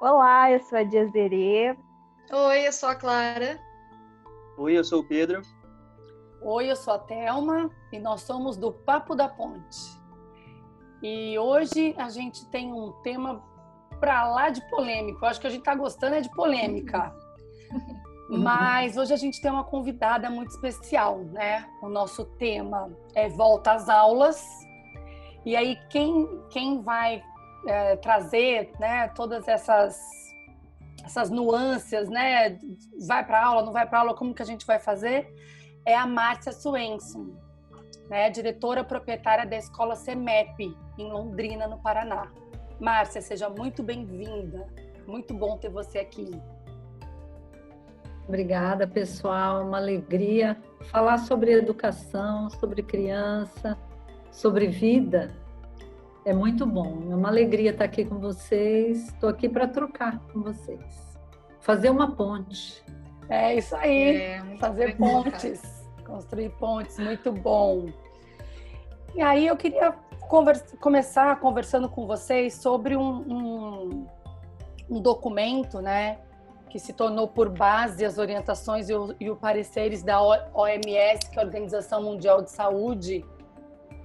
Olá, eu sou a Diazerê. Oi, eu sou a Clara. Oi, eu sou o Pedro. Oi, eu sou a Thelma e nós somos do Papo da Ponte. E hoje a gente tem um tema pra lá de polêmico. Eu acho que a gente tá gostando de polêmica. Mas hoje a gente tem uma convidada muito especial, né? O nosso tema é volta às aulas. E aí quem vai trazer, né, todas essas nuances, né? Vai para aula, não vai para aula, como que a gente vai fazer? É a Márcia Swenson, né? Diretora proprietária da Escola CEMEP, em Londrina, no Paraná. Márcia, seja muito bem-vinda. Muito bom ter você aqui. Obrigada, pessoal. Uma alegria falar sobre educação, sobre criança, sobre vida. É muito bom. É uma alegria estar aqui com vocês. Estou aqui para trocar com vocês. Fazer uma ponte. É isso aí. Fazer pontes. Construir pontes. Muito bom. E aí eu queria começar conversando com vocês sobre um documento, né, que se tornou por base as orientações e os pareceres da OMS, que é a Organização Mundial de Saúde,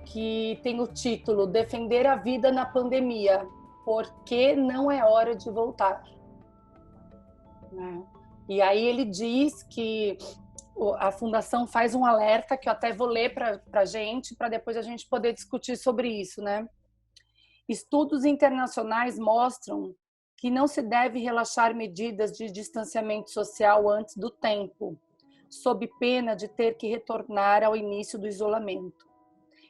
que tem o título Defender a Vida na Pandemia, porque não é hora de voltar. Né? E aí ele diz que a Fundação faz um alerta, que eu até vou ler para a gente, para depois a gente poder discutir sobre isso, né? Estudos internacionais mostram que não se deve relaxar medidas de distanciamento social antes do tempo, sob pena de ter que retornar ao início do isolamento.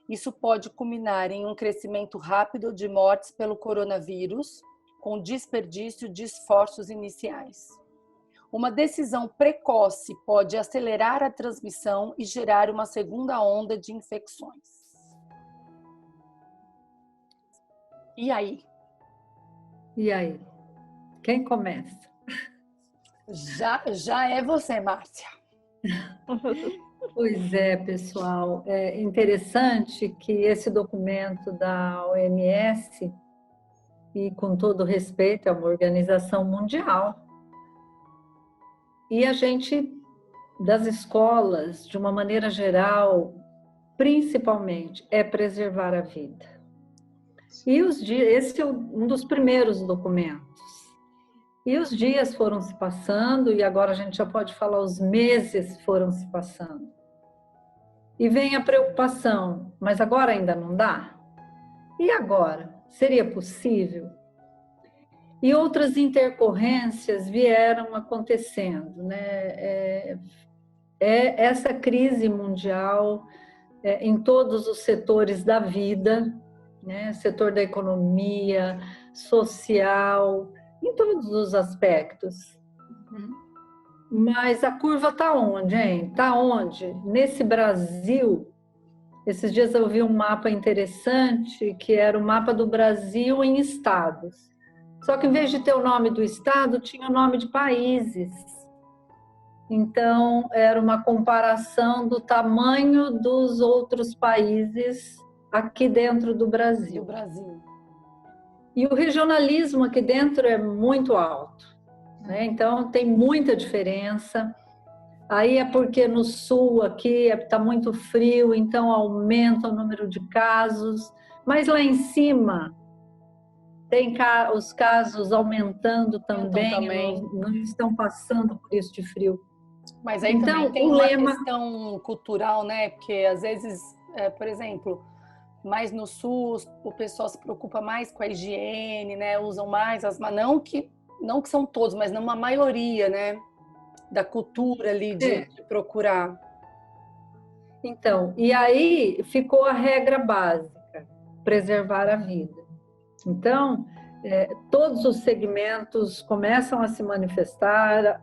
Isso pode culminar em um crescimento rápido de mortes pelo coronavírus, com desperdício de esforços iniciais. Uma decisão precoce pode acelerar a transmissão e gerar uma segunda onda de infecções. E aí? E aí? Quem começa? Já é você, Márcia. Pois é, pessoal. É interessante que esse documento da OMS, e com todo respeito, é uma organização mundial, e a gente, das escolas, de uma maneira geral, principalmente, é preservar a vida. E esse é um dos primeiros documentos. E os dias foram se passando, e agora a gente já pode falar, os meses foram se passando. E vem a preocupação, mas agora ainda não dá? E agora? Seria possível? E outras intercorrências vieram acontecendo, né? Essa crise mundial em todos os setores da vida, né? Setor da economia, social, em todos os aspectos. Mas a curva está onde, hein? Está onde? Nesse Brasil, esses dias eu vi um mapa interessante, que era o mapa do Brasil em estados. Só que em vez de ter o nome do estado, tinha o nome de países. Então, era uma comparação do tamanho dos outros países aqui dentro do Brasil. E o regionalismo aqui dentro é muito alto, né? Então, tem muita diferença. Aí é porque no sul aqui está muito frio, então aumenta o número de casos. Mas lá em cima tem os casos aumentando também. Não estão passando por isso de frio. Mas aí então, também tem uma questão cultural, né? Porque às vezes, por exemplo, mais no sul o pessoal se preocupa mais com a higiene, né? Usam mais não que são todos, mas numa maioria, né? Da cultura ali de procurar. Então, e aí ficou a regra básica, preservar a vida. Então, todos os segmentos começam a se manifestar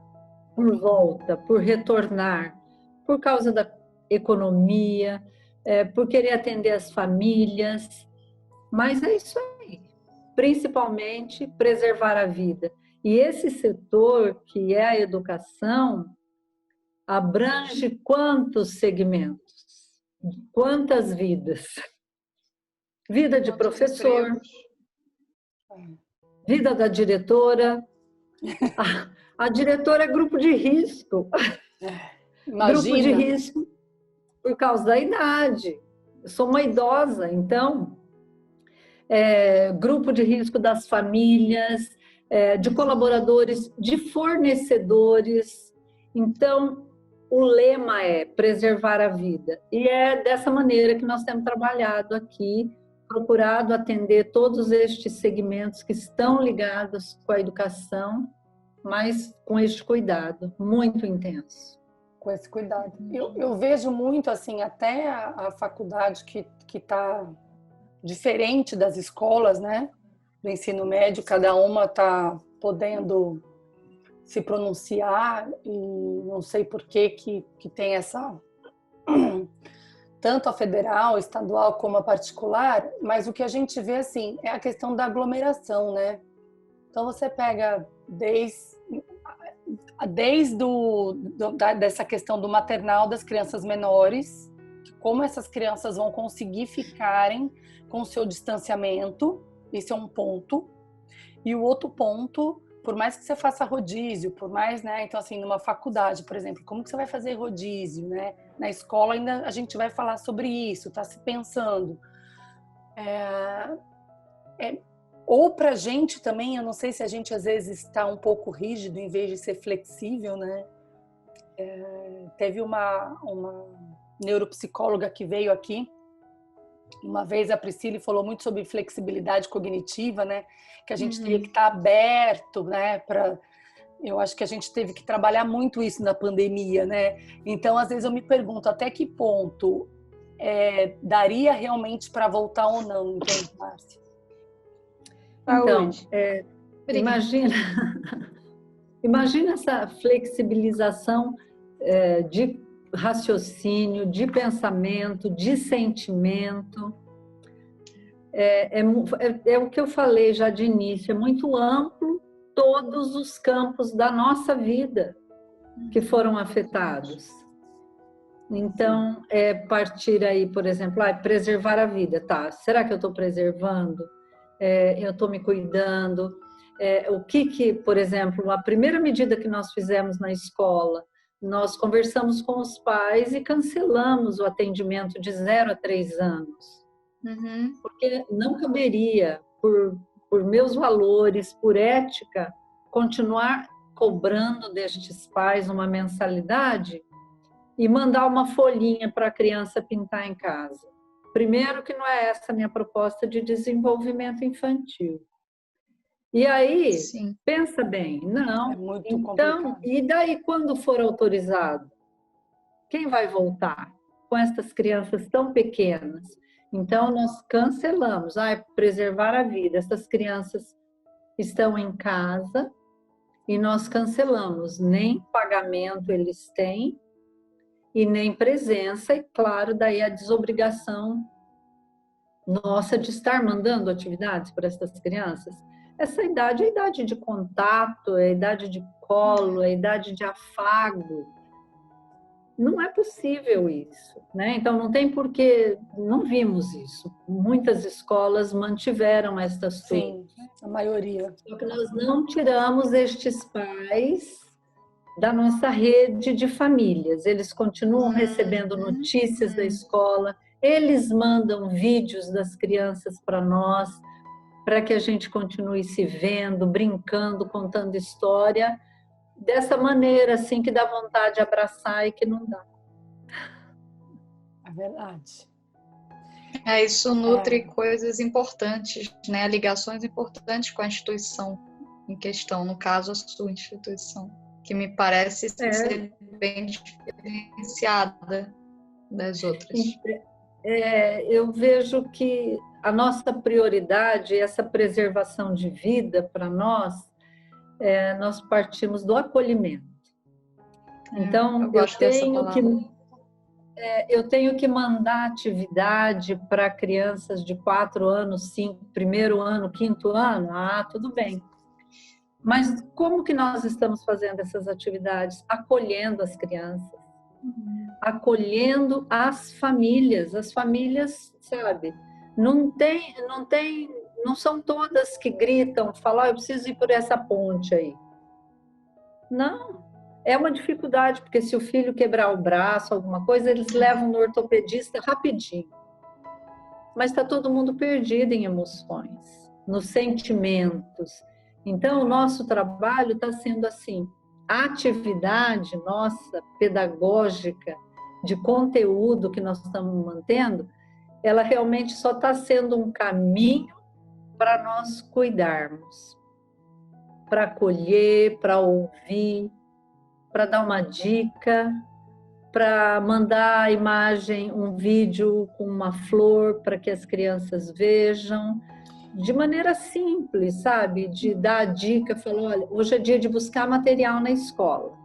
por volta, por retornar, por causa da economia, por querer atender as famílias, mas é isso aí, principalmente preservar a vida. E esse setor, que é a educação, abrange quantos segmentos, quantas vidas? Vida de professor, vida da diretora. A diretora é grupo de risco. Imagina. Grupo de risco por causa da idade. Eu sou uma idosa, então, grupo de risco das famílias, de colaboradores, de fornecedores. Então, o lema é preservar a vida. E é dessa maneira que nós temos trabalhado aqui, procurado atender todos estes segmentos que estão ligados com a educação, mas com este cuidado muito intenso. Com esse cuidado. Eu vejo muito, assim, até a faculdade que está diferente das escolas, né? Do ensino médio, cada uma está podendo se pronunciar e não sei por que tem essa... tanto a federal, estadual como a particular, mas o que a gente vê, assim, é a questão da aglomeração, né? Então, você pega dessa questão do maternal das crianças menores, como essas crianças vão conseguir ficarem com o seu distanciamento, esse é um ponto. E o outro ponto, por mais que você faça rodízio, por mais, né? Então, assim, numa faculdade, por exemplo, como que você vai fazer rodízio, né? Na escola ainda a gente vai falar sobre isso, está se pensando. Ou para a gente também, eu não sei se a gente às vezes está um pouco rígido em vez de ser flexível, né? Teve uma neuropsicóloga que veio aqui, uma vez a Priscila falou muito sobre flexibilidade cognitiva, né? Que a gente teria que estar aberto, né? Eu acho que a gente teve que trabalhar muito isso na pandemia, né? Então, às vezes eu me pergunto até que ponto daria realmente para voltar ou não, entende, Márcia? Então, imagina essa flexibilização de raciocínio, de pensamento, de sentimento. É o que eu falei já de início, é muito amplo todos os campos da nossa vida que foram afetados. Então, partir aí, por exemplo, preservar a vida, tá? Será que eu estou preservando? Eu estou me cuidando? Por exemplo, a primeira medida que nós fizemos na escola, nós conversamos com os pais e cancelamos o atendimento de 0 a 3 anos. Porque não caberia, por meus valores, por ética, continuar cobrando destes pais uma mensalidade e mandar uma folhinha para a criança pintar em casa. Primeiro que não é essa a minha proposta de desenvolvimento infantil. E aí, sim, pensa bem, não. É muito então, complicado. E daí quando for autorizado? Quem vai voltar com essas crianças tão pequenas? Então, nós cancelamos. Preservar a vida. Essas crianças estão em casa e nós cancelamos. Nem pagamento eles têm e nem presença. E, claro, daí a desobrigação nossa de estar mandando atividades para essas crianças. Essa idade é a idade de contato, é a idade de colo, é a idade de afago. Não é possível isso, né? Então, não tem porquê, não vimos isso. Muitas escolas mantiveram estas turmas. Sim, a maioria. Só que nós não tiramos estes pais da nossa rede de famílias. Eles continuam recebendo notícias da escola, eles mandam vídeos das crianças para nós, para que a gente continue se vendo, brincando, contando história, dessa maneira, assim, que dá vontade de abraçar e que não dá. É verdade. Isso nutre coisas importantes, né? Ligações importantes com a instituição em questão, no caso, a sua instituição, que me parece ser bem diferenciada das outras. Eu vejo que a nossa prioridade, essa preservação de vida para nós, nós partimos do acolhimento. Então, eu tenho que... eu tenho que mandar atividade para crianças de 4 anos, 5, primeiro ano, quinto ano? Ah, tudo bem. Mas como que nós estamos fazendo essas atividades? Acolhendo as crianças, acolhendo as famílias. As famílias, sabe, não são todas que gritam, falam, eu preciso ir por essa ponte aí. Não, é uma dificuldade, porque se o filho quebrar o braço, alguma coisa, eles levam no ortopedista rapidinho. Mas está todo mundo perdido em emoções, nos sentimentos. Então, o nosso trabalho está sendo assim, a atividade nossa, pedagógica, de conteúdo que nós estamos mantendo, ela realmente só está sendo um caminho para nós cuidarmos, para acolher, para ouvir, para dar uma dica, para mandar a imagem, um vídeo com uma flor para que as crianças vejam, de maneira simples, sabe? De dar a dica, falar, olha, hoje é dia de buscar material na escola.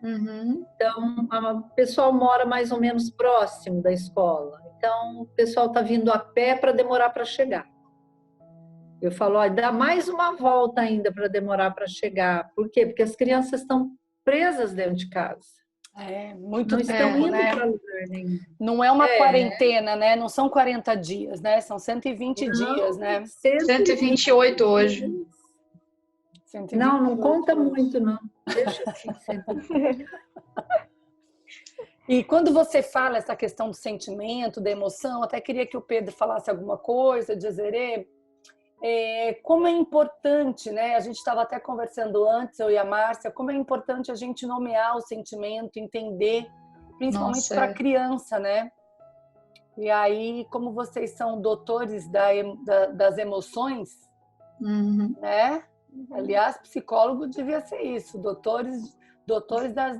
Então, o pessoal mora mais ou menos próximo da escola. Então, o pessoal está vindo a pé para demorar para chegar. Eu falo, olha, dá mais uma volta ainda para demorar para chegar. Por quê? Porque as crianças estão presas dentro de casa. Muito não tempo, estão indo né? para lugar nenhum. Não é uma quarentena, né? Não são 40 dias, né? São 120 dias, né? 128 hoje. 128 não conta hoje. muito, não. Deixa assim, sempre. E quando você fala essa questão do sentimento, da emoção, até queria que o Pedro falasse alguma coisa, Jezerê, como é importante, né? A gente estava até conversando antes, eu e a Márcia, como é importante a gente nomear o sentimento, entender, principalmente para a criança, né? E aí, como vocês são doutores das emoções, né? Aliás, psicólogo devia ser isso, doutores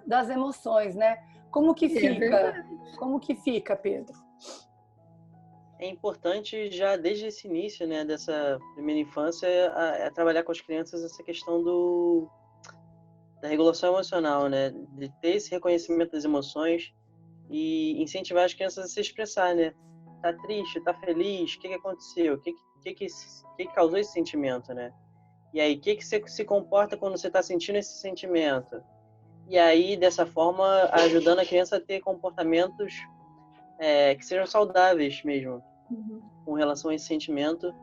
das emoções, né? Como que fica? Como que fica, Pedro? É importante já desde esse início, né, dessa primeira infância, trabalhar com as crianças essa questão da regulação emocional, né, de ter esse reconhecimento das emoções e incentivar as crianças a se expressar, né. Tá triste, tá feliz, o que aconteceu? O que causou esse sentimento, né? E aí, o que você se comporta quando você está sentindo esse sentimento? E aí, dessa forma, ajudando a criança a ter comportamentos que sejam saudáveis mesmo, com relação a esse sentimento.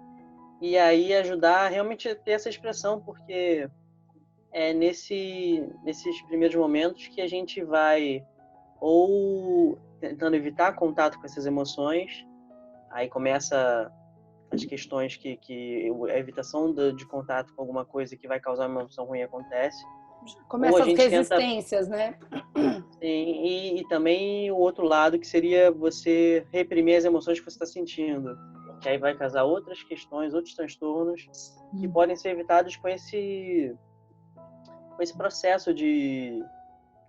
E aí, ajudar realmente a ter essa expressão, porque é nesses primeiros momentos que a gente vai ou tentando evitar contato com essas emoções, aí começa as questões que a evitação de contato com alguma coisa que vai causar uma emoção ruim acontece. Começa as resistências, né? Sim, e também o outro lado, que seria você reprimir as emoções que você está sentindo. Que aí vai causar outras questões, outros transtornos que podem ser evitados com esse processo de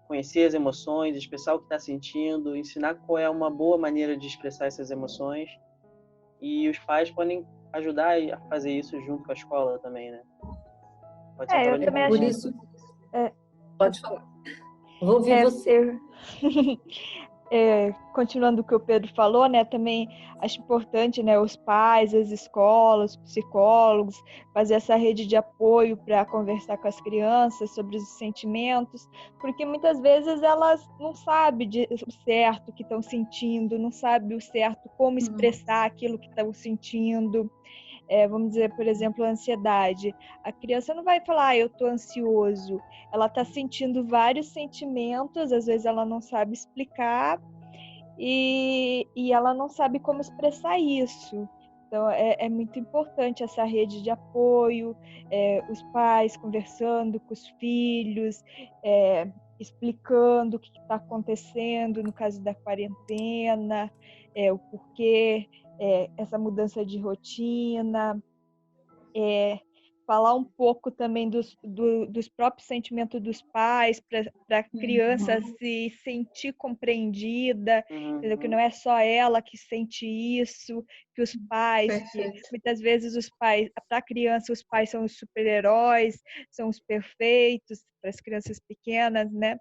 conhecer as emoções, expressar o que está sentindo, ensinar qual é uma boa maneira de expressar essas emoções. E os pais podem ajudar a fazer isso junto com a escola também, né? Pode ser eu também Por acho... isso, pode falar. Vou ouvir você. Continuando o que o Pedro falou, né, também acho importante, né, os pais, as escolas, os psicólogos, fazer essa rede de apoio para conversar com as crianças sobre os sentimentos, porque muitas vezes elas não sabem o certo que estão sentindo, não sabem o certo como expressar aquilo que estão sentindo. Vamos dizer, por exemplo, a ansiedade. A criança não vai falar, eu estou ansioso. Ela está sentindo vários sentimentos, às vezes ela não sabe explicar e ela não sabe como expressar isso. Então, é muito importante essa rede de apoio, os pais conversando com os filhos, explicando o que está acontecendo no caso da quarentena, o porquê, essa mudança de rotina, falar um pouco também dos próprios sentimentos dos pais, para a criança se sentir compreendida, entendeu? Que não é só ela que sente isso, que os pais, que muitas vezes para a criança, os pais são os super-heróis, são os perfeitos, para as crianças pequenas, né?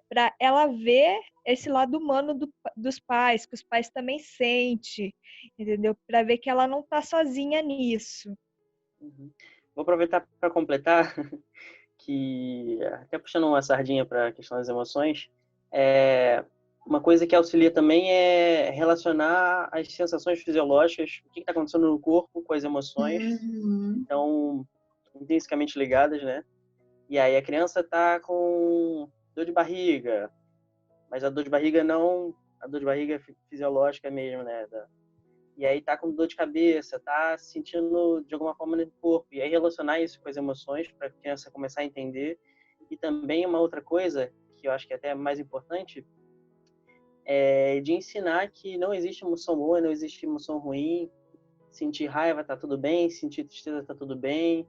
para ela ver esse lado humano dos pais, que os pais também sentem, entendeu? Para ver que ela não está sozinha nisso. Uhum. Vou aproveitar para completar, que até puxando uma sardinha para a questão das emoções, uma coisa que auxilia também é relacionar as sensações fisiológicas, o que está acontecendo no corpo com as emoções, então, intrinsecamente ligadas, né? E aí a criança está com dor de barriga, mas a dor de barriga não a dor de barriga fisiológica mesmo, né? E aí tá com dor de cabeça, tá sentindo de alguma forma no corpo. E aí relacionar isso com as emoções para a criança começar a entender. E também uma outra coisa, que eu acho que é até mais importante, é de ensinar que não existe emoção boa, não existe emoção ruim. Sentir raiva tá tudo bem, sentir tristeza tá tudo bem.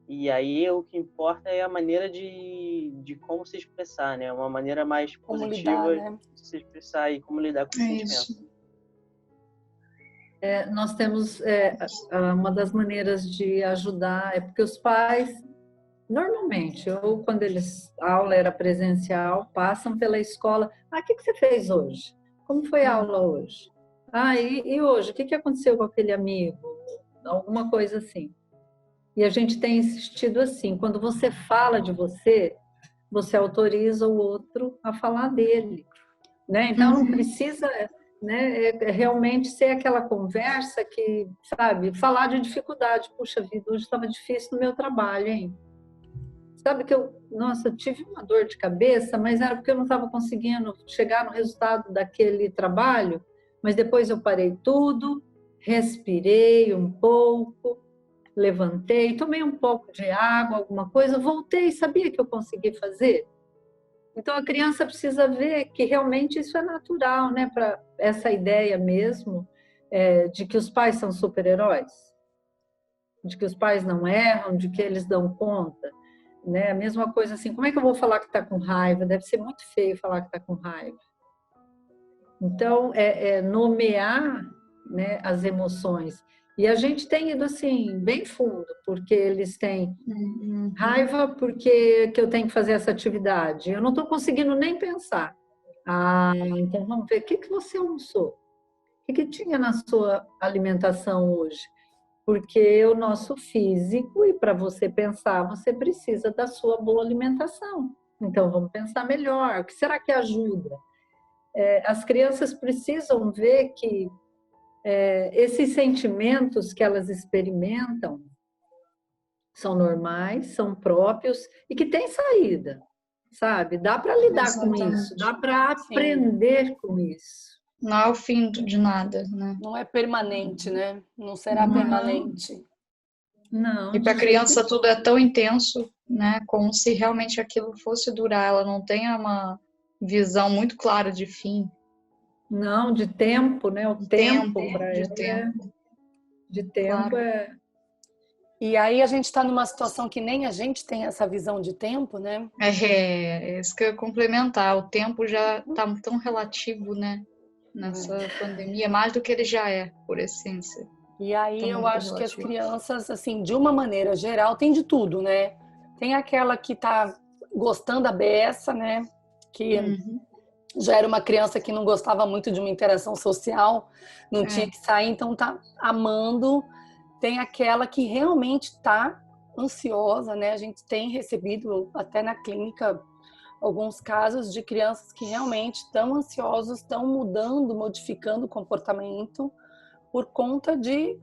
E aí o que importa é a maneira de como se expressar, né? Uma maneira mais positiva lidar, né? De se expressar e como lidar com o sentimento. Nós temos uma das maneiras de ajudar, porque os pais, normalmente, ou quando a aula era presencial, passam pela escola. O que você fez hoje? Como foi a aula hoje? E hoje? O que aconteceu com aquele amigo? Alguma coisa assim. E a gente tem insistido assim, quando você fala de você, você autoriza o outro a falar dele, né? Então não precisa, né, realmente ser aquela conversa que, sabe, falar de dificuldade. Puxa vida, hoje estava difícil no meu trabalho, hein? Sabe que eu tive uma dor de cabeça, mas era porque eu não estava conseguindo chegar no resultado daquele trabalho, mas depois eu parei tudo, respirei um pouco, levantei, tomei um pouco de água, alguma coisa, voltei, sabia que eu consegui fazer? Então a criança precisa ver que realmente isso é natural, né? Para essa ideia mesmo de que os pais são super-heróis, de que os pais não erram, de que eles dão conta, né? A mesma coisa assim, como é que eu vou falar que está com raiva? Deve ser muito feio falar que está com raiva. Então nomear, né, as emoções. E a gente tem ido assim, bem fundo, porque eles têm raiva porque que eu tenho que fazer essa atividade. Eu não estou conseguindo nem pensar. Então vamos ver, o que você almoçou? O que tinha na sua alimentação hoje? Porque o nosso físico, e para você pensar, você precisa da sua boa alimentação. Então vamos pensar melhor, o que será que ajuda? As crianças precisam ver que esses sentimentos que elas experimentam são normais, são próprios e que têm saída, sabe? Dá para lidar com isso, dá para aprender com isso. Não é o fim de nada, né? Não é permanente, né? Não será permanente. Não. E para a criança tudo é tão intenso, né? Como se realmente aquilo fosse durar. Ela não tenha uma visão muito clara de fim. Não, de tempo, né? O tempo para ela. De tempo claro. E aí a gente está numa situação que nem a gente tem essa visão de tempo, né? É isso que eu ia complementar. O tempo já está tão relativo, né? Nessa pandemia, mais do que ele já é, por essência. E aí eu acho que as crianças, assim, de uma maneira geral, tem de tudo, né? Tem aquela que tá gostando da beça, né? Que já era uma criança que não gostava muito de uma interação social, não tinha que sair, então tá amando. Tem aquela que realmente tá ansiosa, né? A gente tem recebido até na clínica alguns casos de crianças que realmente estão ansiosos, estão mudando, modificando o comportamento por conta de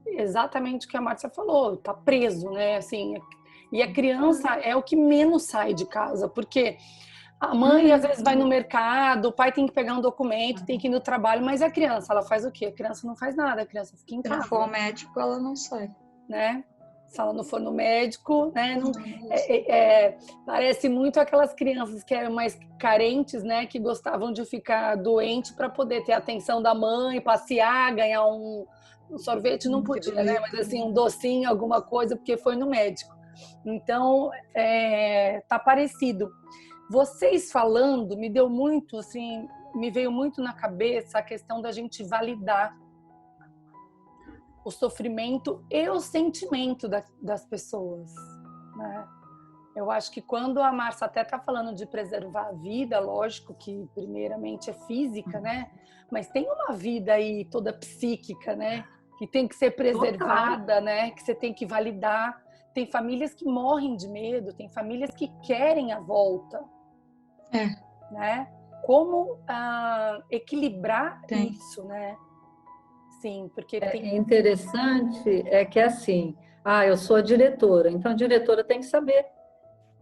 exatamente o que a Márcia falou, tá preso, né? Assim, e a criança é o que menos sai de casa, porque a mãe às vezes vai no mercado, o pai tem que pegar um documento, tem que ir no trabalho, mas a criança, ela faz o quê? A criança não faz nada, a criança fica em casa. Se não for médico, ela não sai. Né? Se ela não for no médico, né? Parece muito aquelas crianças que eram mais carentes, né? Que gostavam de ficar doente para poder ter a atenção da mãe, passear, ganhar um sorvete, não podia, né? Mas assim, um docinho, alguma coisa, porque foi no médico. Então, tá parecido. Vocês falando, me deu muito, assim, me veio muito na cabeça a questão da gente validar o sofrimento e o sentimento das pessoas, né? Eu acho que quando a Márcia até está falando de preservar a vida, lógico que primeiramente é física, né? Mas tem uma vida aí toda psíquica, né? Que tem que ser preservada, né? Que você tem que validar. Tem famílias que morrem de medo, tem famílias que querem a volta. Né? Como equilibrar isso, né? Sim, porque tem... interessante é que assim, eu sou a diretora, então a diretora tem que saber.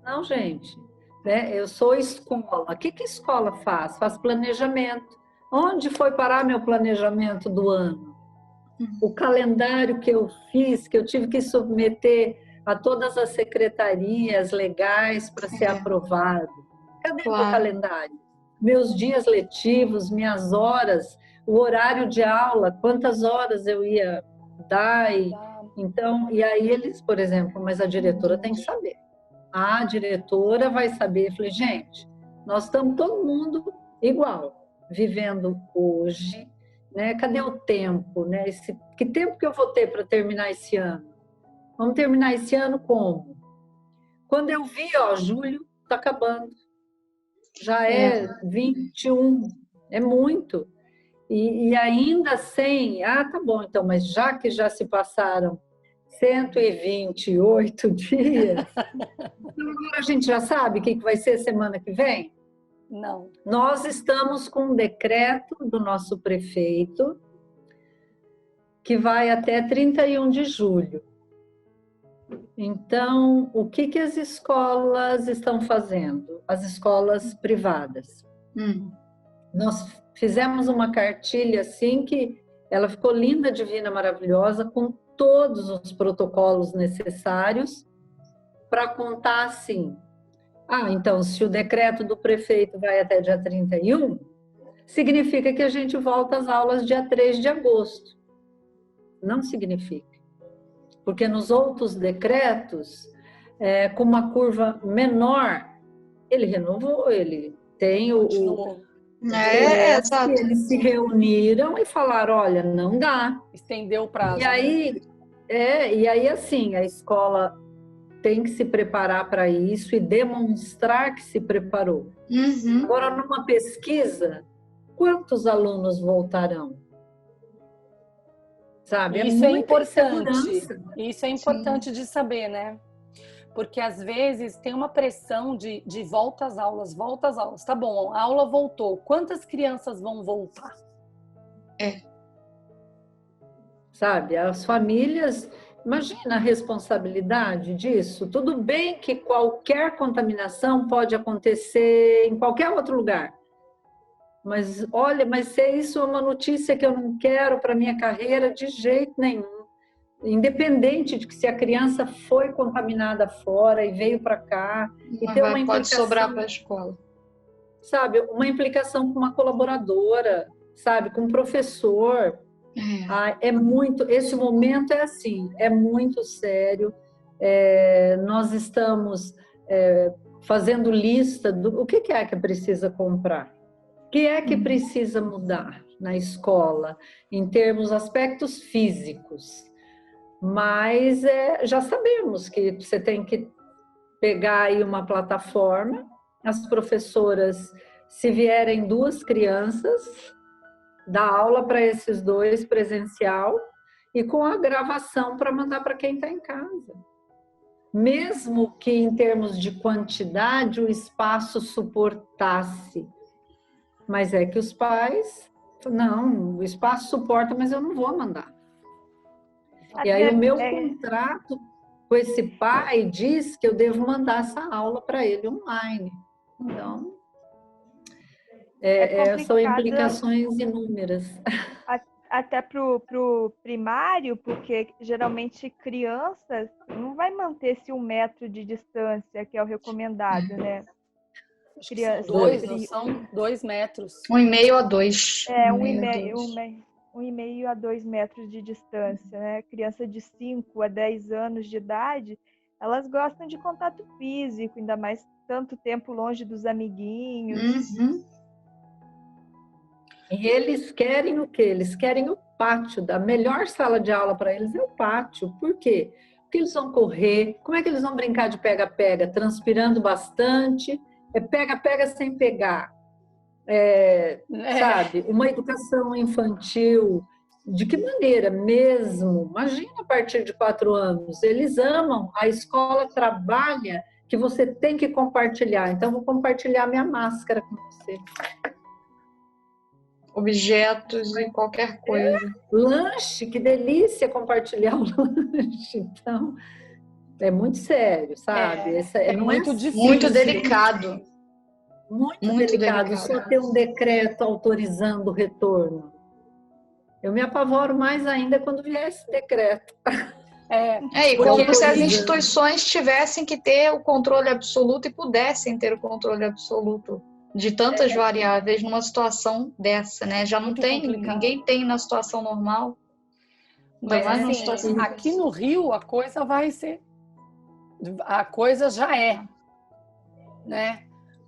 Não, gente, né? Eu sou escola. O que a escola faz? Faz planejamento. Onde foi parar meu planejamento do ano? O calendário que eu fiz, que eu tive que submeter a todas as secretarias legais para ser aprovado. Cadê o meu calendário? Meus dias letivos, minhas horas, o horário de aula, quantas horas eu ia dar. Então, e aí eles, por exemplo, mas a diretora tem que saber. A diretora vai saber. Eu falei, gente, nós estamos todo mundo igual, vivendo hoje, né? Cadê o tempo, né? Que tempo que eu vou ter para terminar esse ano? Vamos terminar esse ano como? Quando eu vi, julho está acabando. Já é 21, é muito. E ainda sem, tá bom, então, mas já que já se passaram 128 dias, agora a gente já sabe o que vai ser semana que vem? Não. Nós estamos com um decreto do nosso prefeito que vai até 31 de julho. Então, o que as escolas estão fazendo? As escolas privadas. Nós fizemos uma cartilha assim que ela ficou linda, divina, maravilhosa, com todos os protocolos necessários para contar assim. Então, se o decreto do prefeito vai até dia 31, significa que a gente volta às aulas dia 3 de agosto. Não significa. Porque nos outros decretos, com uma curva menor, ele renovou, ele tem exato. Eles se reuniram e falaram, olha, não dá. Estendeu o prazo. E aí assim, a escola tem que se preparar para isso e demonstrar que se preparou. Agora, numa pesquisa, quantos alunos voltarão? Sabe? Isso é importante. Isso é importante de saber, né? Porque às vezes tem uma pressão de volta às aulas. Tá bom, a aula voltou. Quantas crianças vão voltar? Sabe, as famílias, imagina a responsabilidade disso. Tudo bem que qualquer contaminação pode acontecer em qualquer outro lugar. Mas olha, se isso é uma notícia que eu não quero para minha carreira de jeito nenhum. Independente de que se a criança foi contaminada fora e veio para cá e tem uma implicação, pode sobrar para a escola. Sabe, uma implicação com uma colaboradora, sabe, com um professor. É muito, esse momento é assim, é muito sério. Nós estamos fazendo lista do que é que precisa comprar, o que é que precisa mudar na escola, em termos aspectos físicos. Mas já sabemos que você tem que pegar aí uma plataforma, as professoras, se vierem 2 crianças, dar aula para esses 2 presencial e com a gravação para mandar para quem está em casa. Mesmo que em termos de quantidade o espaço suportasse. Mas é que os pais, não, o espaço suporta, mas eu não vou mandar. E aí o meu contrato com esse pai diz que eu devo mandar essa aula para ele online. Então, são implicações inúmeras. Até pro primário, porque geralmente crianças não vai manter esse 1 metro de distância, que é o recomendado, né? São 2 metros. 1,5 a 2. 1,5 a 2 metros de distância, né? Criança de 5 a 10 anos de idade, elas gostam de contato físico, ainda mais tanto tempo longe dos amiguinhos. E eles querem o quê? Eles querem o pátio. A melhor sala de aula para eles é o pátio. Por quê? que eles vão correr, como é que eles vão brincar de pega-pega, transpirando bastante, pega-pega sem pegar, sabe? Uma educação infantil, de que maneira mesmo? Imagina a partir de 4 anos, eles amam, a escola trabalha que você tem que compartilhar, então vou compartilhar minha máscara com você. Objetos e qualquer coisa. Lanche, que delícia compartilhar o lanche. Então, é muito sério, sabe? Não muito é difícil. Muito delicado. Muito delicado. Só ter um decreto autorizando o retorno. Eu me apavoro mais ainda quando vier esse decreto. E como se as instituições tivessem que ter o controle absoluto e pudessem ter o controle absoluto de tantas variáveis numa situação dessa, né? Já não tem, ninguém tem na situação normal. Mas assim, aqui no Rio a coisa já é, né?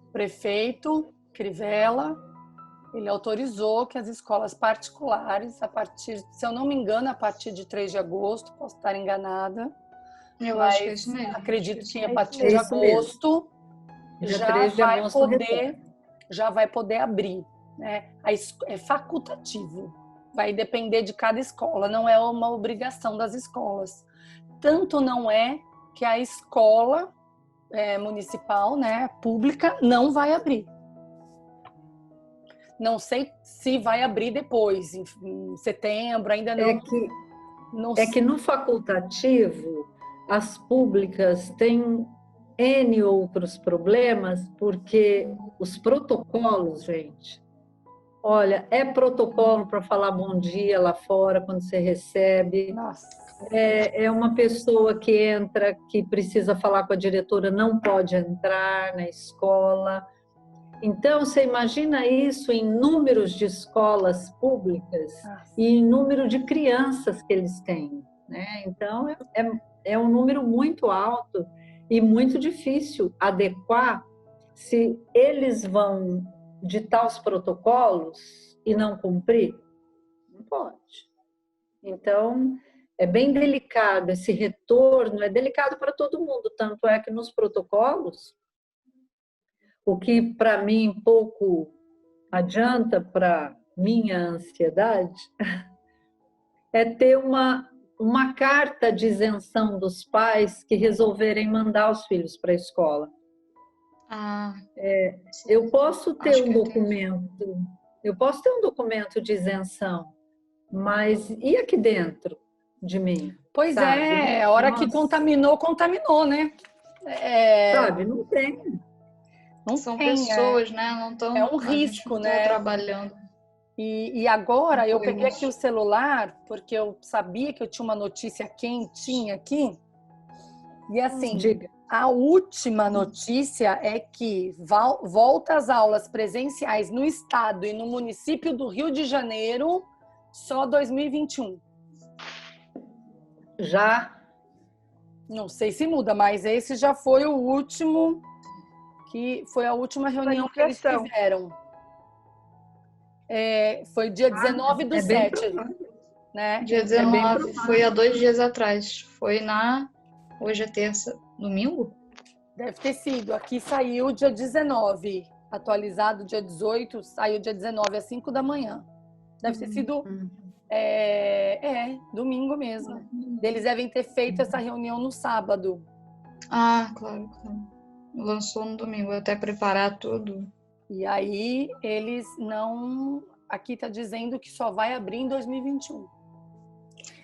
O prefeito Crivella, ele autorizou que as escolas particulares, se eu não me engano, a partir de 3 de agosto, posso estar enganada, eu acho que é isso mesmo. Acredito que a partir de agosto já vai poder abrir, né? É facultativo, vai depender de cada escola, não é uma obrigação das escolas. Tanto não é que a escola municipal, né, pública, não vai abrir. Não sei se vai abrir depois, em setembro, ainda não. Que no facultativo, as públicas têm N outros problemas, porque os protocolos, gente, olha, é protocolo para falar bom dia lá fora quando você recebe. Nossa. É uma pessoa que entra, que precisa falar com a diretora, não pode entrar na escola. Então, você imagina isso em números de escolas públicas e em número de crianças que eles têm, né? Então, é um número muito alto e muito difícil adequar se eles vão ditar os protocolos e não cumprir. Não pode. Então, é bem delicado esse retorno, é delicado para todo mundo, tanto é que nos protocolos, o que para mim pouco adianta para minha ansiedade é ter uma carta de isenção dos pais que resolverem mandar os filhos para a escola. Eu posso ter um documento de isenção, mas e aqui dentro de mim? Pois sabe? A hora que contaminou, né? Sabe, não tem. Não são tem, pessoas, né? Não estão. É um risco, né? Trabalhando. E agora eu peguei aqui o celular porque eu sabia que eu tinha uma notícia quentinha aqui. E assim, a última notícia é que volta às aulas presenciais no estado e no município do Rio de Janeiro só 2021. Já? Não sei se muda, mas esse já foi o último, que foi a última reunião que eles fizeram. Foi dia 19/7, né? Dia 19, foi há 2 dias atrás. Foi hoje é terça, domingo? Deve ter sido. Aqui saiu dia 19, atualizado dia 18, saiu dia 19 às 5 da manhã. Deve ter sido domingo mesmo. Eles devem ter feito essa reunião no sábado. Claro. Lançou no domingo, até preparar tudo. E aí eles não... Aqui está dizendo que só vai abrir em 2021.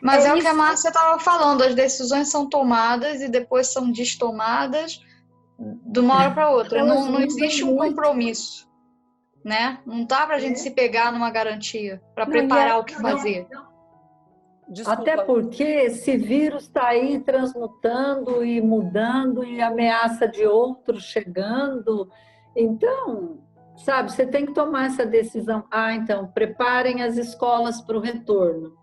Mas é o que a Márcia estava falando, as decisões são tomadas e depois são destomadas de uma hora para outra. Não existe um compromisso, né? Não dá para a gente se pegar numa garantia para preparar o que fazer. Desculpa. Até porque esse vírus está aí transmutando e mudando e ameaça de outro chegando. Então, sabe, você tem que tomar essa decisão. Então, preparem as escolas para o retorno.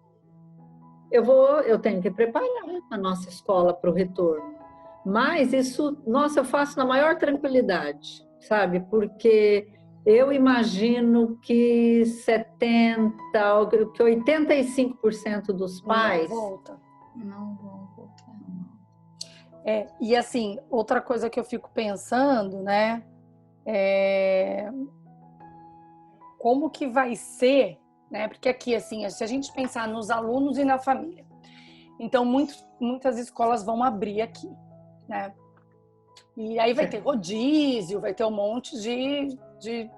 Eu tenho que preparar a nossa escola para o retorno. Mas isso, eu faço na maior tranquilidade, sabe? Porque eu imagino que 85% dos pais não vão voltar. E assim, outra coisa que eu fico pensando, né? Como que vai ser, né? Porque aqui, assim, se a gente pensar nos alunos e na família, então muitas escolas vão abrir aqui, né? E aí vai ter rodízio, vai ter um monte de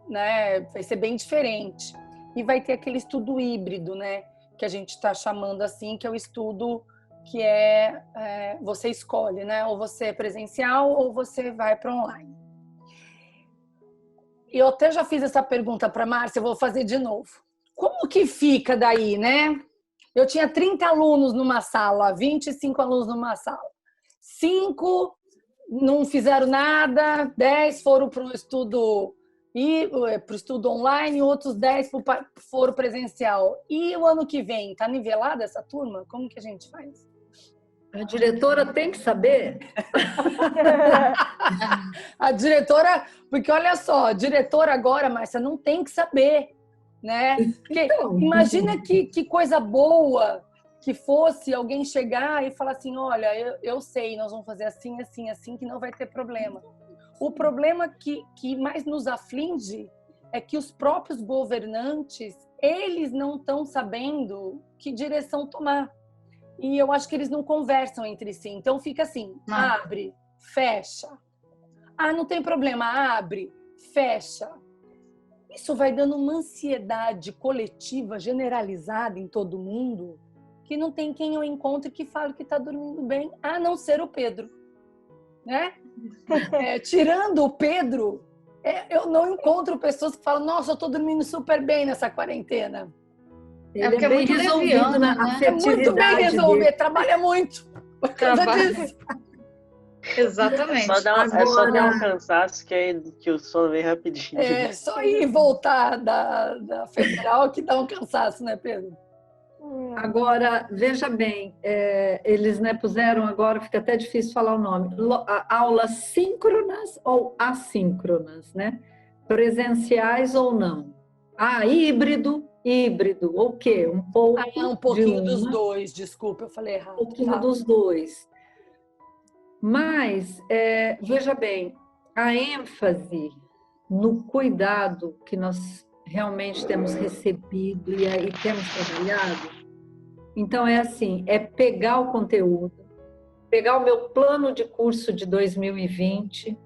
né? Vai ser bem diferente. E vai ter aquele estudo híbrido, né? Que a gente está chamando assim, que é o estudo que você escolhe, né? Ou você é presencial ou você vai para online. Eu até já fiz essa pergunta para a Márcia, eu vou fazer de novo. Como que fica daí, né? Eu tinha 30 alunos numa sala, 25 alunos numa sala. 5 não fizeram nada, 10 foram para o estudo online, outros 10 foram presencial. E o ano que vem, tá nivelada essa turma? Como que a gente faz? A diretora tem que saber. A diretora, porque olha só, a diretora agora, Márcia, não tem que saber, né? Porque imagina que coisa boa que fosse alguém chegar e falar assim, olha, eu sei, nós vamos fazer assim, assim, assim, que não vai ter problema. O problema que mais nos aflige é que os próprios governantes, eles não estão sabendo que direção tomar. E eu acho que eles não conversam entre si. Então fica assim, abre, fecha. Ah, não tem problema, abre, fecha. Isso vai dando uma ansiedade coletiva generalizada em todo mundo, que não tem quem eu encontre que fale que está dormindo bem, a não ser o Pedro. Né? Tirando o Pedro, eu não encontro pessoas que falam, nossa, eu estou dormindo super bem nessa quarentena. Ele é bem muito resolvido na afetividade. É muito bem resolvido, dele. Trabalha muito. Exatamente. É só dar um cansaço que o sono vem rapidinho. É só ir e voltar da federal que dá um cansaço, né, Pedro? Agora, veja bem, eles puseram agora, fica até difícil falar o nome, aulas síncronas ou assíncronas, né? Presenciais ou não. Híbrido, o quê? Um pouquinho dos dois, desculpa, eu falei errado. Um pouquinho dos dois. Mas, veja bem, a ênfase no cuidado que nós realmente temos recebido e aí temos trabalhado, então é pegar o conteúdo, pegar o meu plano de curso de 2020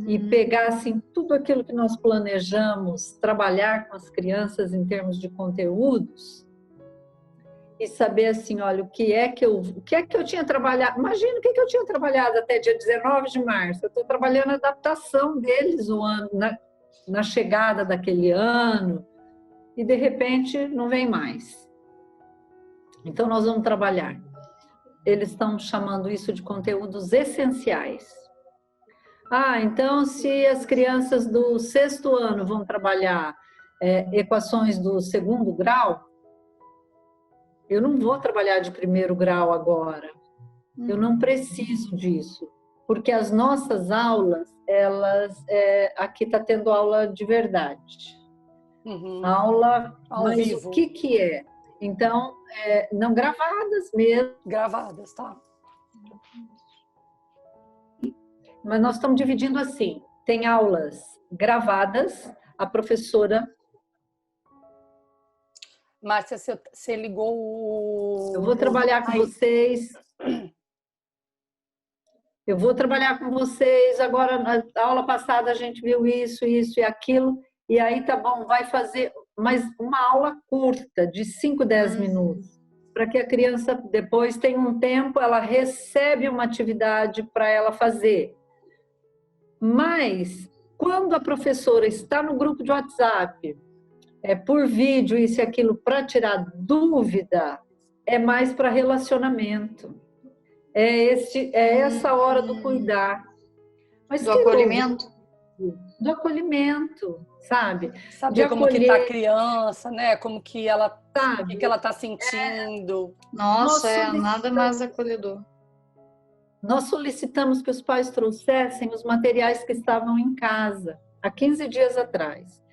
e pegar assim tudo aquilo que nós planejamos trabalhar com as crianças em termos de conteúdos e saber assim, olha, o que é que eu tinha trabalhado, imagina o que eu tinha trabalhado até dia 19 de março, eu estou trabalhando a adaptação deles o ano, na chegada daquele ano, e de repente não vem mais. Então nós vamos trabalhar. Eles estão chamando isso de conteúdos essenciais. Então se as crianças do 6º ano vão trabalhar equações do 2º grau, eu não vou trabalhar de 1º grau agora. Eu não preciso disso. Porque as nossas aulas, aqui está tendo aula de verdade. Aula ao vivo. O que é? Então, não gravadas mesmo. Gravadas, tá. Mas nós estamos dividindo assim. Tem aulas gravadas, a professora... Márcia, você ligou o... Eu vou trabalhar com vocês... Eu vou trabalhar com vocês, agora na aula passada a gente viu isso e aquilo, e aí tá bom, vai fazer mais uma aula curta, de 5, 10 minutos, para que a criança depois tenha um tempo, ela recebe uma atividade para ela fazer. Mas, quando a professora está no grupo de WhatsApp, por vídeo, isso e aquilo, para tirar dúvida, é mais para relacionamento. Essa hora do cuidar. Mas do acolhimento? Do acolhimento, sabe? Saber como que está a criança, né? Como que ela, o que ela está sentindo. Nossa, nada mais acolhedor. Nós solicitamos que os pais trouxessem os materiais que estavam em casa, há 15 dias atrás.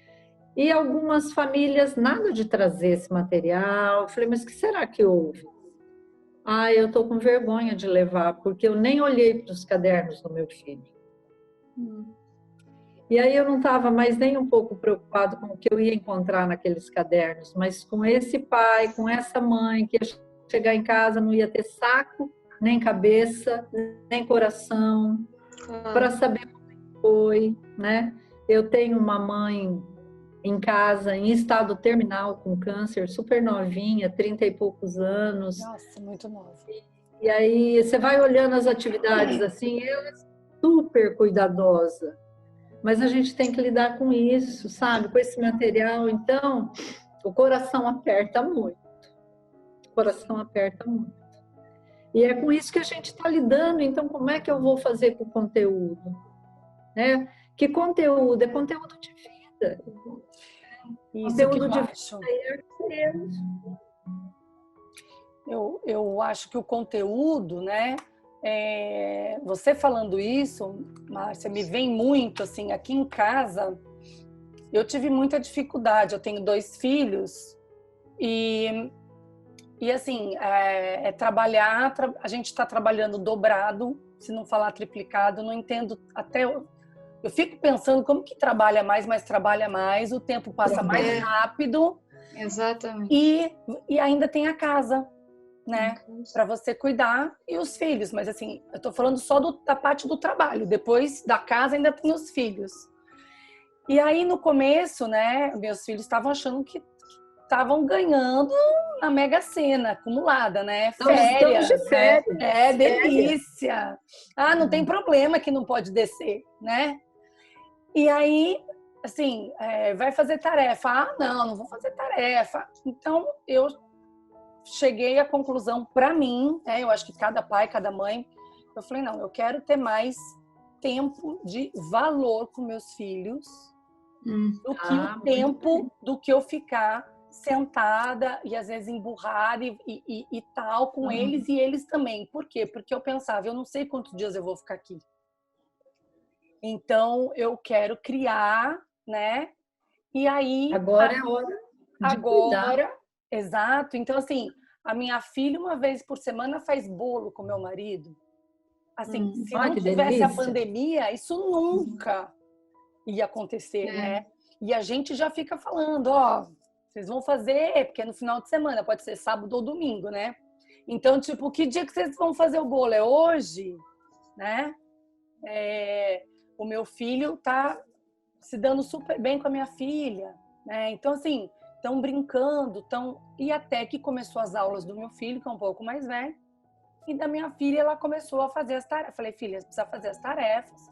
E algumas famílias, nada de trazer esse material. Eu falei, mas o que será que houve? Ah, eu tô com vergonha de levar, porque eu nem olhei para os cadernos do meu filho. E aí eu não estava mais nem um pouco preocupado com o que eu ia encontrar naqueles cadernos, mas com esse pai, com essa mãe, que ia chegar em casa, não ia ter saco, nem cabeça, nem coração, para saber como foi, né? Eu tenho uma mãe em casa, em estado terminal, com câncer, super novinha, 30 e poucos anos. Nossa, muito nova. E aí você vai olhando as atividades assim, ela é super cuidadosa. Mas a gente tem que lidar com isso, sabe? Com esse material. Então, o coração aperta muito. O coração aperta muito. E é com isso que a gente está lidando. Então, como é que eu vou fazer com o conteúdo? Né? Que conteúdo? É conteúdo de vida. Isso Conteúdo que eu de acho. vida. Eu acho que o conteúdo, né? Você falando isso, Márcia, me vem muito, assim, aqui em casa, eu tive muita dificuldade, eu tenho 2 filhos e assim, trabalhar, a gente está trabalhando dobrado, se não falar triplicado, não entendo, até eu fico pensando como que trabalha mais, mas trabalha mais, o tempo passa mais rápido. Exatamente. E ainda tem a casa, né, para você cuidar, e os filhos, mas assim, eu tô falando só da parte do trabalho, depois da casa ainda tem os filhos. E aí no começo, né, meus filhos estavam achando que estavam ganhando na Mega Sena acumulada, né, férias, de férias, né? Delícia. Ah, não tem problema que não pode descer, né? E aí, assim, vai fazer tarefa. Ah, não vou fazer tarefa. Então eu cheguei à conclusão, para mim, eu acho que cada pai, cada mãe, eu falei, não, eu quero ter mais tempo de valor com meus filhos do que o tempo do que eu ficar sentada e às vezes emburrada e tal com eles, e eles também. Por quê? Porque eu pensava, eu não sei quantos dias eu vou ficar aqui. Então, eu quero criar, né? E aí... Agora é hora de cuidar. Exato. Então, assim, a minha filha, uma vez por semana, faz bolo com meu marido. Assim, se não tivesse a pandemia, isso nunca ia acontecer, né? E a gente já fica falando, vocês vão fazer, porque é no final de semana, pode ser sábado ou domingo, né? Então, tipo, que dia que vocês vão fazer o bolo? É hoje? Né? O meu filho tá se dando super bem com a minha filha, né? Então, assim... estão brincando, e até que começou as aulas do meu filho, que é um pouco mais velho, e da minha filha, ela começou a fazer as tarefas. Falei, filha, você precisa fazer as tarefas.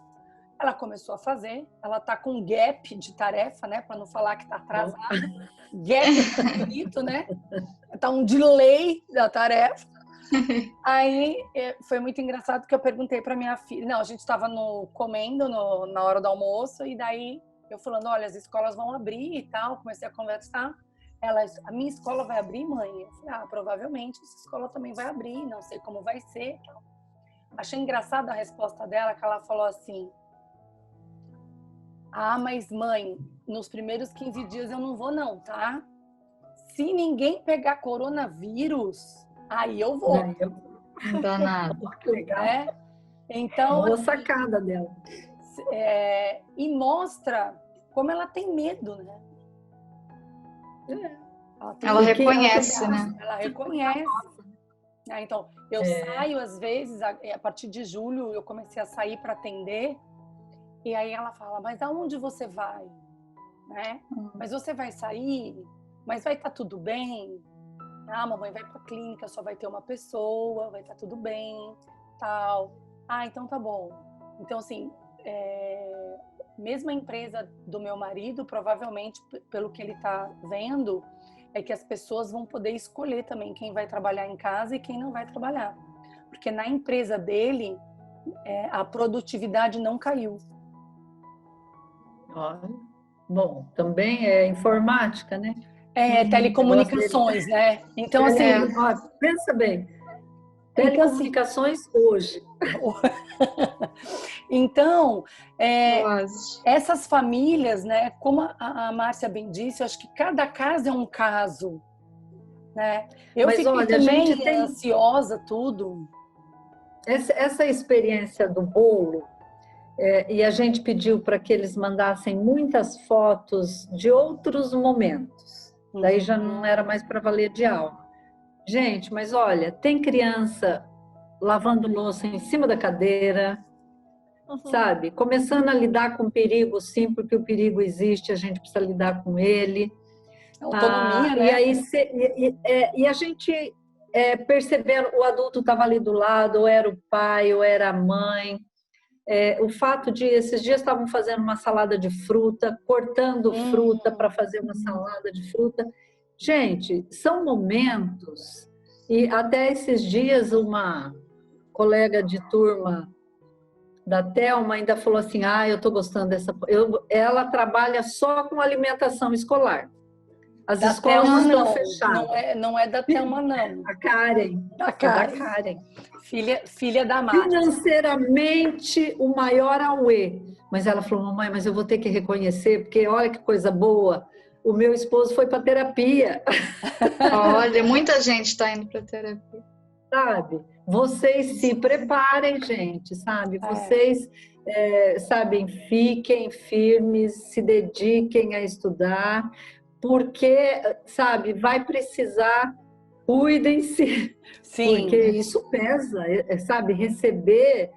Ela começou a fazer, ela tá com gap de tarefa, né, para não falar que tá atrasada. Gap é bonito, né? Tá um delay da tarefa. Aí foi muito engraçado que eu perguntei para minha filha, não, a gente estava comendo na hora do almoço, e daí eu falando, olha, as escolas vão abrir e tal, comecei a conversar. Ela, a minha escola vai abrir, mãe? Eu falei, provavelmente essa escola também vai abrir, não sei como vai ser. Achei engraçada a resposta dela, que ela falou assim, mas mãe, nos primeiros 15 dias eu não vou não, tá? Se ninguém pegar coronavírus, aí eu vou. Não dá nada. Legal. Então, boa sacada dela. E mostra como ela tem medo, né? Ela reconhece, né? Ela reconhece. Então, eu saio às vezes, a partir de julho eu comecei a sair para atender, e aí ela fala, mas aonde você vai? Né? Mas você vai sair? Mas vai estar tudo bem? Mamãe, vai para a clínica, só vai ter uma pessoa, vai estar tudo bem, tal. Então tá bom. Então, assim, mesmo a empresa do meu marido, provavelmente, pelo que ele está vendo, é que as pessoas vão poder escolher também quem vai trabalhar em casa e quem não vai trabalhar. Porque na empresa dele, a produtividade não caiu. Bom, também é informática, né? Telecomunicações, né? Então, assim... pensa bem. Telecomunicações hoje. Então, essas famílias, né? Como a Márcia bem disse, eu acho que cada caso é um caso. né? Eu Mas fiquei olha, a também gente tem ansiosa, tudo. essa experiência do bolo, e a gente pediu para que eles mandassem muitas fotos de outros momentos. Daí já não era mais para valer de alma. Gente, mas olha, tem criança lavando louça em cima da cadeira, sabe? Começando a lidar com o perigo, sim, porque o perigo existe, a gente precisa lidar com ele. Autonomia, né? E aí a gente percebendo, o adulto estava ali do lado, ou era o pai, ou era a mãe. O fato de, esses dias estavam fazendo uma salada de fruta, cortando fruta para fazer uma salada de fruta. Gente, são momentos, e até esses dias uma colega de turma da Thelma ainda falou assim, eu estou gostando dessa... Ela trabalha só com alimentação escolar. As Da escolas Thelma, estão não. fechadas. Não é da Thelma, não. A Karen. Da Da Karen. Karen. Filha da Márcia. Financeiramente, o maior auê. Mas ela falou, mamãe, mas eu vou ter que reconhecer, porque olha que coisa boa. O meu esposo foi para terapia. Olha, muita gente está indo para terapia. Sabe? Vocês se preparem, gente, sabe? Vocês, sabem, fiquem firmes, se dediquem a estudar, porque, sabe, vai precisar, cuidem-se, Sim. porque isso pesa, sabe? Receber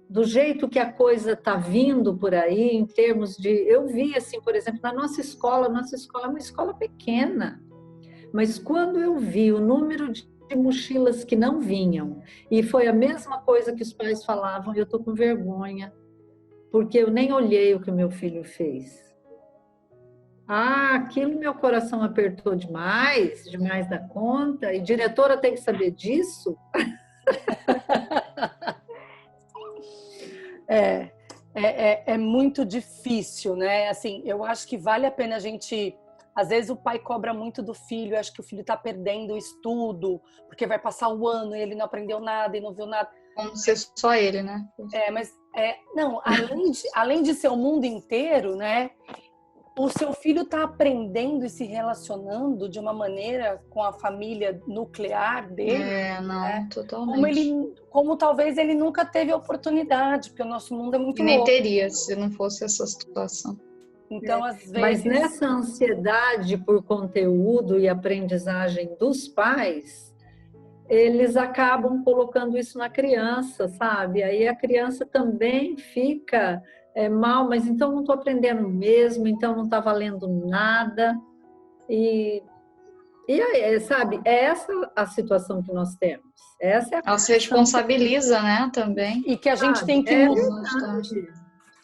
do jeito que a coisa está vindo por aí, em termos de... Eu vi, assim, por exemplo, na nossa escola é uma escola pequena, mas quando eu vi o número de mochilas que não vinham, e foi a mesma coisa que os pais falavam, eu estou com vergonha, porque eu nem olhei o que o meu filho fez. Aquilo meu coração apertou demais da conta, e diretora tem que saber disso? É muito difícil, né? Assim, eu acho que vale a pena a gente... Às vezes o pai cobra muito do filho, acho que o filho está perdendo o estudo, porque vai passar o ano e ele não aprendeu nada e não viu nada. Como ser só ele, né? Não, além de ser o mundo inteiro, né? O seu filho está aprendendo e se relacionando de uma maneira com a família nuclear dele. Totalmente. Como talvez ele nunca teve oportunidade, porque o nosso mundo é muito louco. Nem teria, se não fosse essa situação. Então, às vezes... Mas nessa ansiedade por conteúdo e aprendizagem dos pais, eles acabam colocando isso na criança, sabe? Aí a criança também fica mal, mas então não estou aprendendo mesmo, então não está valendo nada. E aí, sabe, é essa a situação que nós temos. Ela se responsabiliza, né, também. E que a gente tem que mudar.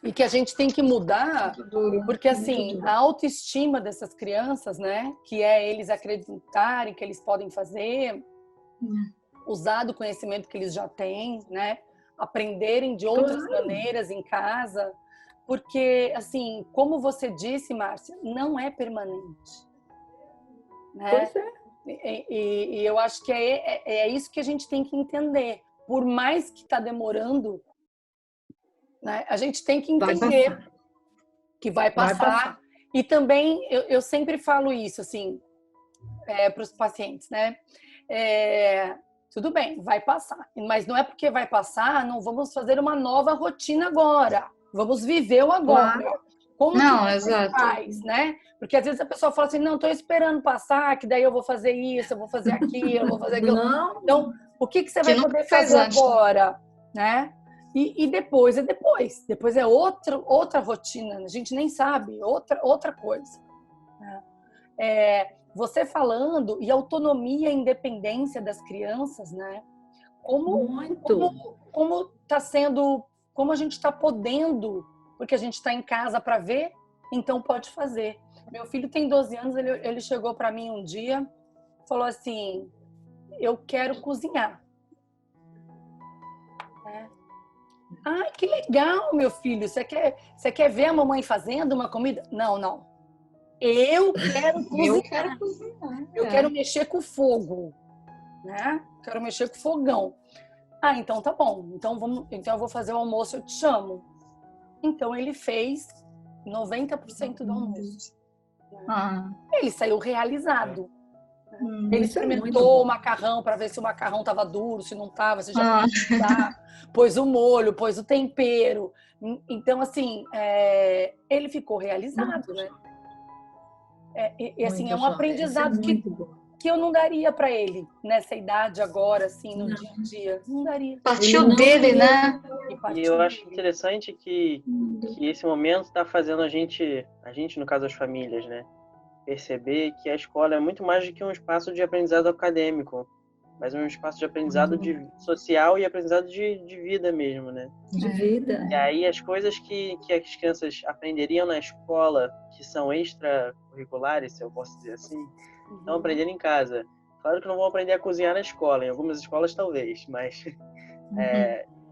E que a gente tem que mudar, porque assim, a autoestima dessas crianças, né, que é eles acreditarem que eles podem fazer, usar do conhecimento que eles já têm, né, aprenderem de outras maneiras em casa, porque assim, como você disse, Márcia, não é permanente, né? Pois é. E eu acho que é isso que a gente tem que entender. Por mais que está demorando, né, a gente tem que entender que vai passar. E também, eu sempre falo isso, assim, para os pacientes, né? Tudo bem, vai passar. Mas não é porque vai passar, não vamos fazer uma nova rotina agora. Vamos viver o agora. Claro. Como que você faz, né? Porque às vezes a pessoa fala assim, não, estou esperando passar, que daí eu vou fazer isso, eu vou fazer aquilo, eu vou fazer aquilo. Não. Então, o que você vai poder fazer agora, né? E depois é depois. Depois é outra rotina. A gente nem sabe. Outra coisa. Você falando e autonomia e independência das crianças, né? Como tá sendo... Como a gente está podendo... Porque a gente está em casa para ver, então pode fazer. Meu filho tem 12 anos, ele chegou para mim um dia, falou assim, eu quero cozinhar. Ai, que legal, meu filho. Você quer ver a mamãe fazendo uma comida? Não. Eu quero cozinhar. Eu quero mexer com o fogo, né? Quero mexer com o fogão. Então tá bom. Então eu vou fazer o almoço, eu te chamo. Então ele fez 90% do almoço. Ele saiu realizado. Ele Isso é muito experimentou bom. o macarrão para ver se o macarrão estava duro, se não estava, se já pôs o molho, pôs o tempero. Então, assim, ele ficou realizado, né? Assim, é um Muito jóia. Isso é aprendizado muito bom. que eu não daria para ele nessa idade agora, assim, no Não. dia a dia. Não daria. Partiu Ele não dele, ia- né? E eu acho interessante que esse momento está fazendo a gente, no caso as famílias, né, perceber que a escola é muito mais do que um espaço de aprendizado acadêmico, mas um espaço de aprendizado social e aprendizado de vida mesmo, né? De vida. E aí as coisas que as crianças aprenderiam na escola, que são extracurriculares, se eu posso dizer assim, estão aprendendo em casa. Claro que não vão aprender a cozinhar na escola, em algumas escolas talvez, mas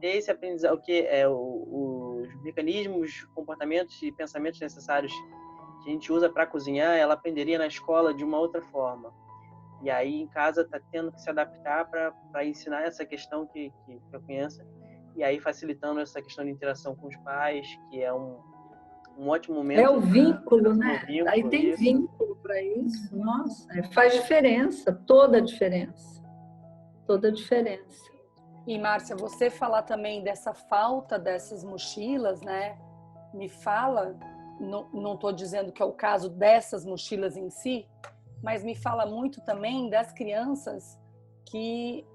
ter esse aprendizado, o que é os mecanismos, comportamentos e pensamentos necessários que a gente usa para cozinhar, ela aprenderia na escola de uma outra forma. E aí em casa está tendo que se adaptar para ensinar essa questão que a criança, e aí facilitando essa questão de interação com os pais, que é um ótimo momento. É o vínculo, né? Vínculo, Aí tem isso. vínculo para isso. Nossa, faz diferença, toda a diferença. Toda a diferença. E, Márcia, você falar também dessa falta dessas mochilas, né? Me fala, não estou dizendo que é o caso dessas mochilas em si, mas me fala muito também das crianças que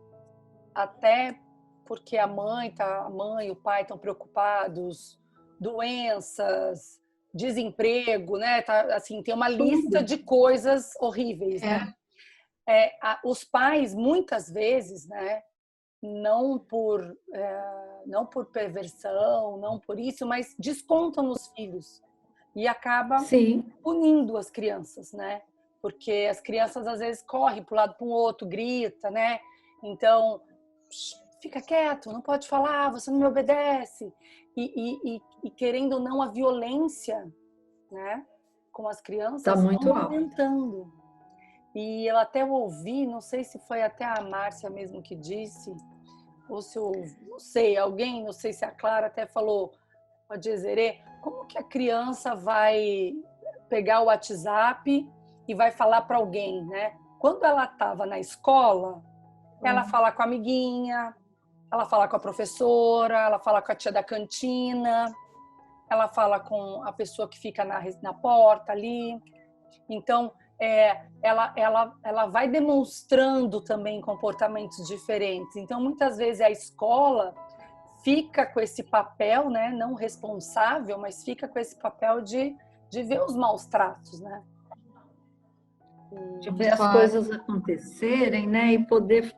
até porque a mãe e o pai estão preocupados, doenças, desemprego, né? Assim, tem uma lista de coisas horríveis, né? Os pais muitas vezes, né? Não por perversão, não por isso, mas descontam nos filhos e acaba punindo as crianças, né? Porque as crianças às vezes correm para um lado para o outro, grita, né? Então, fica quieto, não pode falar, você não me obedece. E querendo ou não, a violência, né, com as crianças está muito aumentando. E eu até ouvi, não sei se foi até a Márcia mesmo que disse, ou se eu, não sei, alguém, não sei se a Clara até falou, a Jezerê, como que a criança vai pegar o WhatsApp e vai falar para alguém, né? Quando ela estava na escola, ela fala com a amiguinha, ela fala com a professora, ela fala com a tia da cantina, ela fala com a pessoa que fica na porta ali. Então, ela vai demonstrando também comportamentos diferentes. Então, muitas vezes a escola fica com esse papel, né, não responsável, mas fica com esse papel de ver os maus tratos, né? De ver as coisas acontecerem, né, e poder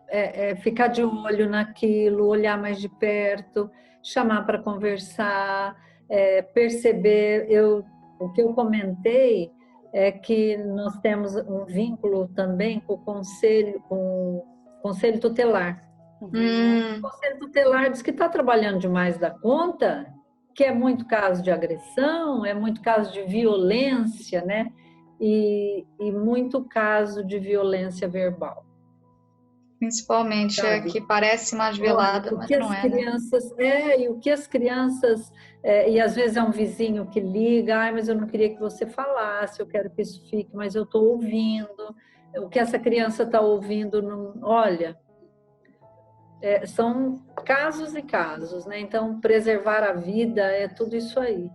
ficar de olho naquilo, olhar mais de perto, chamar para conversar, perceber. O que eu comentei é que nós temos um vínculo também com o conselho tutelar. O conselho tutelar diz que está trabalhando demais da conta, que é muito caso de agressão, é muito caso de violência, né? E muito caso de violência verbal. Principalmente, que parece mais velada, mas não é. Crianças, e o que as crianças, e às vezes é um vizinho que liga, mas eu não queria que você falasse, eu quero que isso fique, mas eu estou ouvindo. O que essa criança está ouvindo, olha, são casos e casos, né? Então, preservar a vida é tudo isso aí.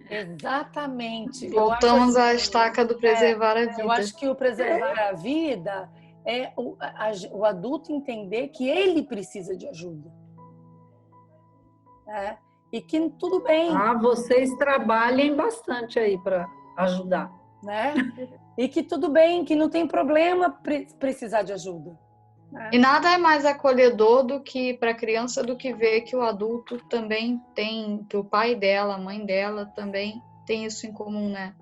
Exatamente. Voltamos à estaca do preservar a vida. Eu acho que o preservar a vida é o adulto entender que ele precisa de ajuda. E que tudo bem. Vocês trabalhem bastante aí para ajudar. Né? E que tudo bem, que não tem problema precisar de ajuda. E nada é mais acolhedor do que para a criança do que ver que o adulto também tem, que o pai dela, a mãe dela também tem isso em comum, né?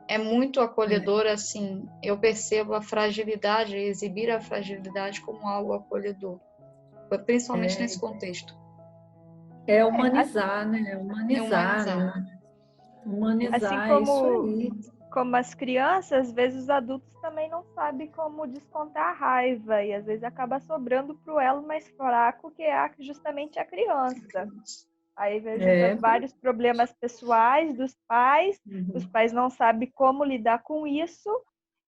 É muito acolhedor, assim, eu percebo a fragilidade, exibir a fragilidade como algo acolhedor, principalmente nesse contexto. É humanizar, né? Humanizar. Assim como as crianças, às vezes os adultos também não sabem como descontar a raiva e às vezes acaba sobrando para o elo mais fraco, que é justamente a criança. Aí vejo vários problemas pessoais dos pais, os pais não sabem como lidar com isso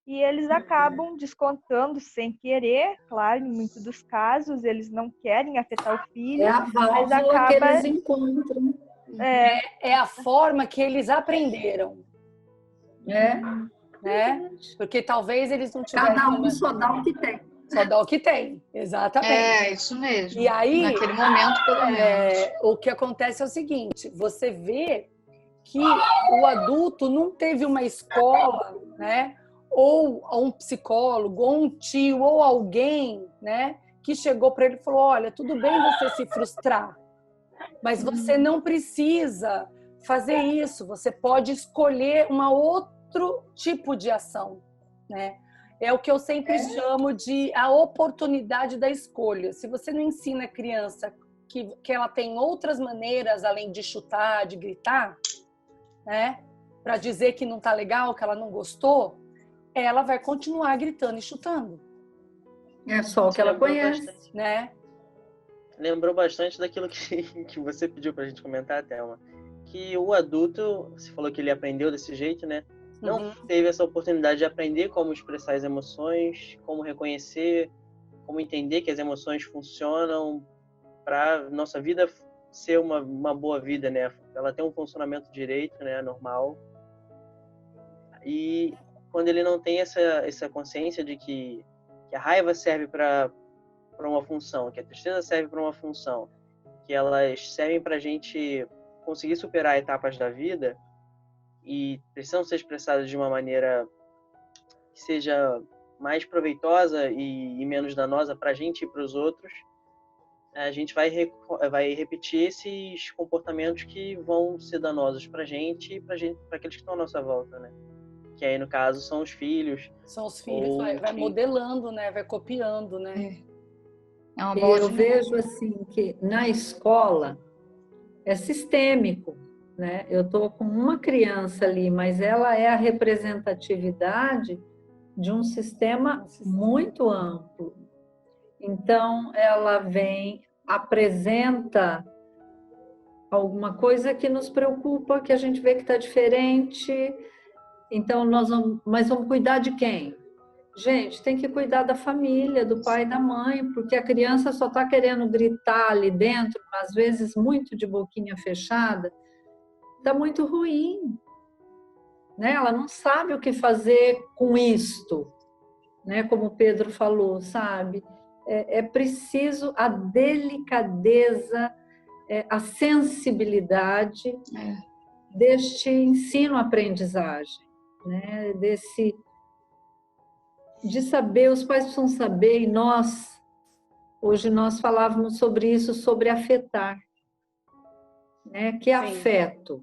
e eles acabam descontando sem querer, claro, em muitos dos casos, eles não querem afetar o filho, É a mas válvula que eles encontram. É a forma que eles aprenderam, né? Porque talvez eles não tivessem... Cada um só dá o que tem. Só dá o que tem, exatamente. É, isso mesmo. E aí, naquele momento, pelo menos. o que acontece é o seguinte, você vê que o adulto não teve uma escola, né? Ou um psicólogo, ou um tio, ou alguém, né? Que chegou para ele e falou, olha, tudo bem você se frustrar, mas você não precisa fazer isso, você pode escolher outro tipo de ação, né? É o que eu sempre chamo de a oportunidade da escolha. Se você não ensina a criança que ela tem outras maneiras além de chutar, de gritar, né, para dizer que não tá legal, que ela não gostou, ela vai continuar gritando e chutando. É só o que ela conhece, né? Lembrou bastante daquilo que você pediu pra gente comentar, Thelma. Que o adulto, você falou que ele aprendeu desse jeito, né? Não teve essa oportunidade de aprender como expressar as emoções, como reconhecer, como entender que as emoções funcionam para nossa vida ser uma boa vida, né? Ela tem um funcionamento direito, né? Normal. E quando ele não tem essa consciência de que a raiva serve para uma função, que a tristeza serve para uma função, que elas servem para a gente conseguir superar etapas da vida, e precisam ser expressadas de uma maneira que seja mais proveitosa e menos danosa para a gente e para os outros, a gente vai repetir esses comportamentos que vão ser danosos para a gente e para aqueles que estão à nossa volta, né? Que aí, no caso, são os filhos. São os filhos, vai modelando, né? Vai copiando, né? É uma boa Eu vejo assim que na escola é sistêmico. Né? Eu estou com uma criança ali, mas ela é a representatividade de um sistema muito amplo. Então, ela vem, apresenta alguma coisa que nos preocupa, que a gente vê que está diferente. Então, mas vamos cuidar de quem? Gente, tem que cuidar da família, do pai e da mãe, porque a criança só está querendo gritar ali dentro, às vezes muito de boquinha fechada. Está muito ruim, né? Ela não sabe o que fazer com isto, né? Como o Pedro falou, sabe? É preciso a delicadeza, a sensibilidade deste ensino-aprendizagem, né? De saber, os pais precisam saber, e hoje nós falávamos sobre isso, sobre afetar, né? Que é afeto.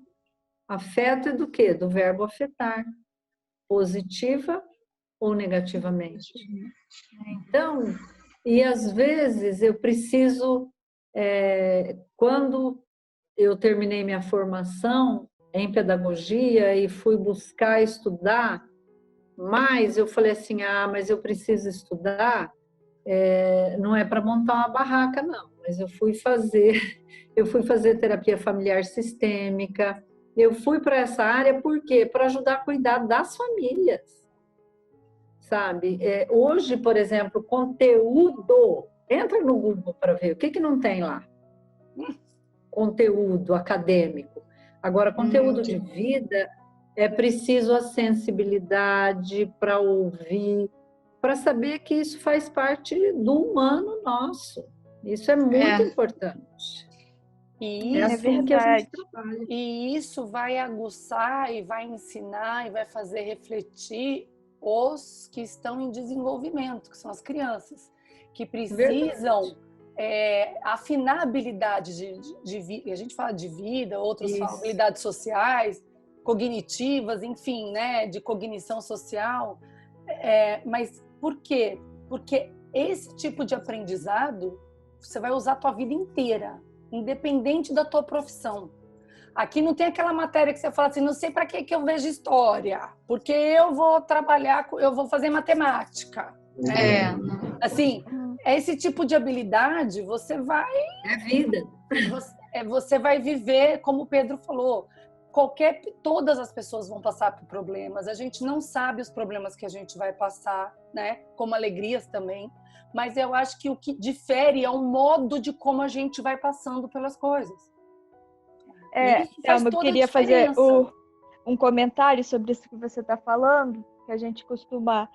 Afeto é do quê? Do verbo afetar, positiva ou negativamente. Então, e às vezes eu preciso, quando eu terminei minha formação em pedagogia e fui buscar estudar mais, eu falei assim, mas eu preciso estudar, não é para montar uma barraca, não, mas eu fui fazer terapia familiar sistêmica. Eu fui para essa área por quê? Para ajudar a cuidar das famílias, sabe? Hoje, por exemplo, conteúdo, entra no Google para ver o que não tem lá. Conteúdo acadêmico. Agora, conteúdo de vida, é preciso a sensibilidade para ouvir, para saber que isso faz parte do humano nosso. Isso é muito importante. E assim que a gente trabalha. E isso vai aguçar e vai ensinar e vai fazer refletir os que estão em desenvolvimento, que são as crianças, que precisam afinar a habilidade de vida. A gente fala de vida, outros falam habilidades sociais, cognitivas, enfim, né, de cognição social. Mas por quê? Porque esse tipo de aprendizado você vai usar a tua vida inteira, independente da tua profissão. Aqui não tem aquela matéria que você fala assim, não sei para que eu vejo história, porque eu vou trabalhar, eu vou fazer matemática. Assim, esse tipo de habilidade você vai... É vida. Você vai viver, como o Pedro falou, todas as pessoas vão passar por problemas. A gente não sabe os problemas que a gente vai passar, né? Como alegrias também. Mas eu acho que o que difere é o modo de como a gente vai passando pelas coisas. Thelma, eu queria fazer um comentário sobre isso que você está falando, que a gente costuma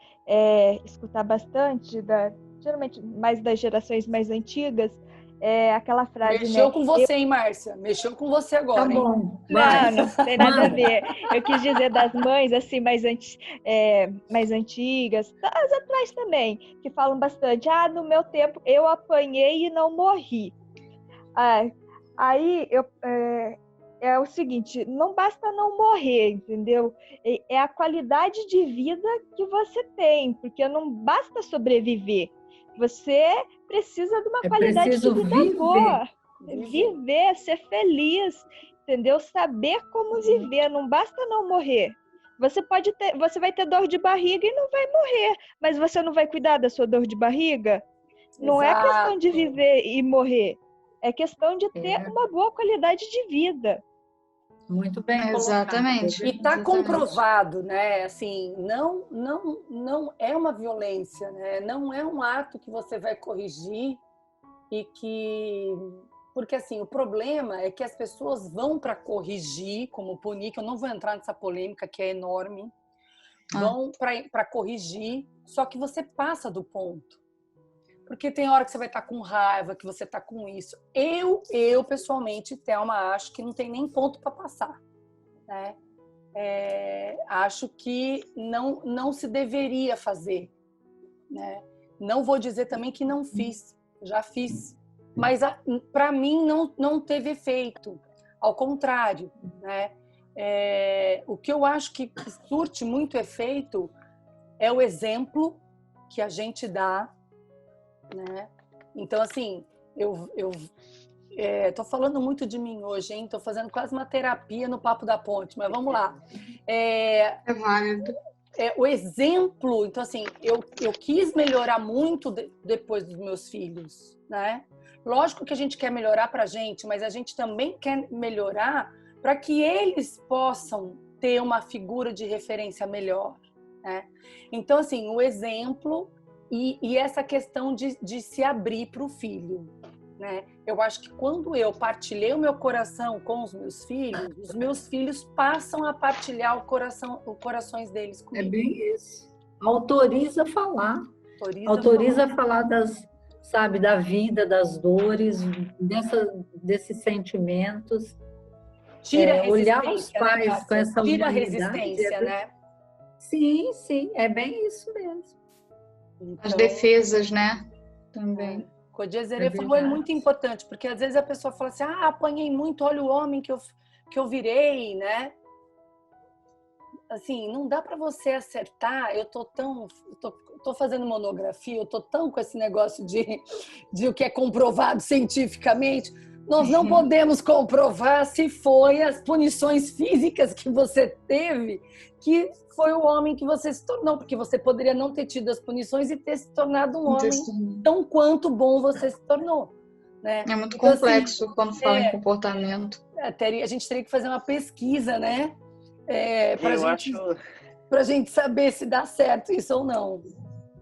escutar bastante, geralmente mais das gerações mais antigas, aquela frase... Mexeu com você, hein, Márcia? Mexeu com você agora, tá hein? bom. Não tem nada a ver. Eu quis dizer das mães, assim, mais antigas, as atuais também, que falam bastante, no meu tempo eu apanhei e não morri. Aí, é o seguinte, não basta não morrer, entendeu? É a qualidade de vida que você tem, porque não basta sobreviver. Você precisa de uma qualidade de vida boa. Viver, ser feliz, entendeu? Saber como viver, não basta não morrer. Você vai ter dor de barriga e não vai morrer, mas você não vai cuidar da sua dor de barriga? Não é questão de viver e morrer, é questão de ter uma boa qualidade de vida. Muito bem colocado. Exatamente. E está comprovado, né? Assim, não é uma violência, né? Não é um ato que você vai corrigir porque assim, o problema é que as pessoas vão para corrigir, como punir, que eu não vou entrar nessa polêmica que é enorme, vão para corrigir, só que você passa do ponto. Porque tem hora que você vai estar com raiva, que você está com isso. Eu pessoalmente, Thelma, acho que não tem nem ponto para passar, né? Acho que não se deveria fazer, né? Não vou dizer também que não fiz, já fiz. Mas para mim não teve efeito. Ao contrário, né? O que eu acho que surte muito efeito é o exemplo que a gente dá, né? Então, assim, eu tô falando muito de mim hoje, hein? Tô fazendo quase uma terapia no Papo da Ponte, mas vamos lá. É válido. O exemplo, então, assim, eu quis melhorar muito depois dos meus filhos, né? Lógico que a gente quer melhorar pra gente, mas a gente também quer melhorar para que eles possam ter uma figura de referência melhor, né? Então, assim, o exemplo e essa questão de se abrir para o filho, né? Eu acho que quando eu partilhei o meu coração com os meus filhos passam a partilhar os corações deles comigo. É bem isso. Autoriza a falar. Autoriza a falar da vida, das dores, desses sentimentos. Tira olhar os pais, né, com essa tira a humanidade, resistência, né? Sim, é bem isso mesmo. Então, as defesas, né? Também. O que o Jezere falou é muito importante, porque às vezes a pessoa fala assim, apanhei muito, olha o homem que eu virei, né? Assim, não dá para você acertar. Eu tô fazendo monografia, eu tô tão com esse negócio de o que é comprovado cientificamente. Nós não podemos comprovar se foi as punições físicas que você teve que foi o homem que você se tornou, porque você poderia não ter tido as punições e ter se tornado um homem tão quanto bom você se tornou, né? É muito complexo, assim, quando fala em comportamento. A gente teria que fazer uma pesquisa, né? Pra gente saber se dá certo isso ou não.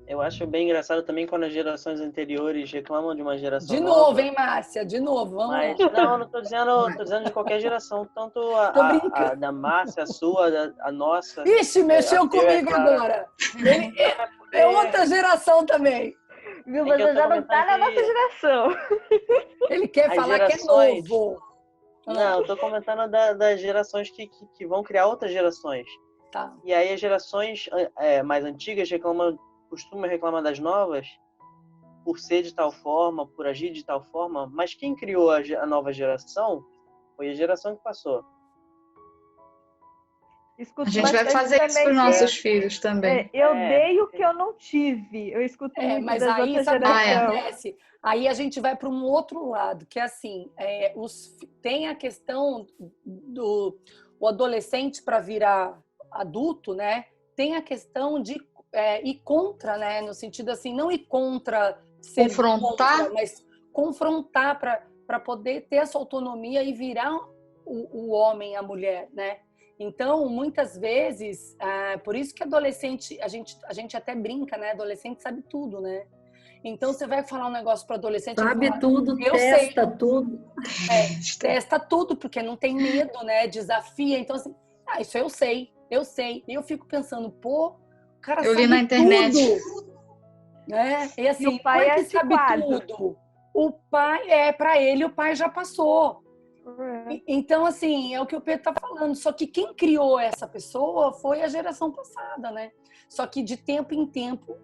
Eu acho bem engraçado também quando as gerações anteriores reclamam de uma geração De nova. novo, hein, Márcia? De novo, vamos lá. Não tô dizendo de qualquer geração, tanto a da Márcia, a sua, a nossa. Ixi, mexeu comigo agora. Ele é outra geração também. Viu? Você já não tá na nossa geração. Ele quer falar que é novo. Não, eu tô comentando das gerações que vão criar outras gerações. Tá. E aí as gerações mais antigas costumam reclamar das novas por ser de tal forma, por agir de tal forma, mas quem criou a nova geração foi a geração que passou. A gente vai fazer isso para os nossos filhos também. Eu dei o que eu não tive. Eu escuto muito mas das aí, outras sabe o que gerações. acontece? Aí a gente vai para um outro lado, que é assim, tem a questão do adolescente para virar adulto, né? Tem a questão de ir contra, né? No sentido assim, não ir contra, confrontar, mas confrontar para poder ter essa autonomia e virar o homem, a mulher, né? Então, muitas vezes, por isso que adolescente, a gente até brinca, né? Adolescente sabe tudo, né? Então, você vai falar um negócio para adolescente... Sabe fala, tudo, eu testa sei. tudo. Testa tudo, porque não tem medo, né? Desafia. Então, assim, isso eu sei. E eu fico pensando, pô, o cara Eu sabe li na internet. tudo. Né? E assim, o pai não é que sabe antiquado. tudo. O pai, para ele, o pai já passou. Então, assim, é o que o Pedro está falando. Só que quem criou essa pessoa foi a geração passada, né? Só que de tempo em tempo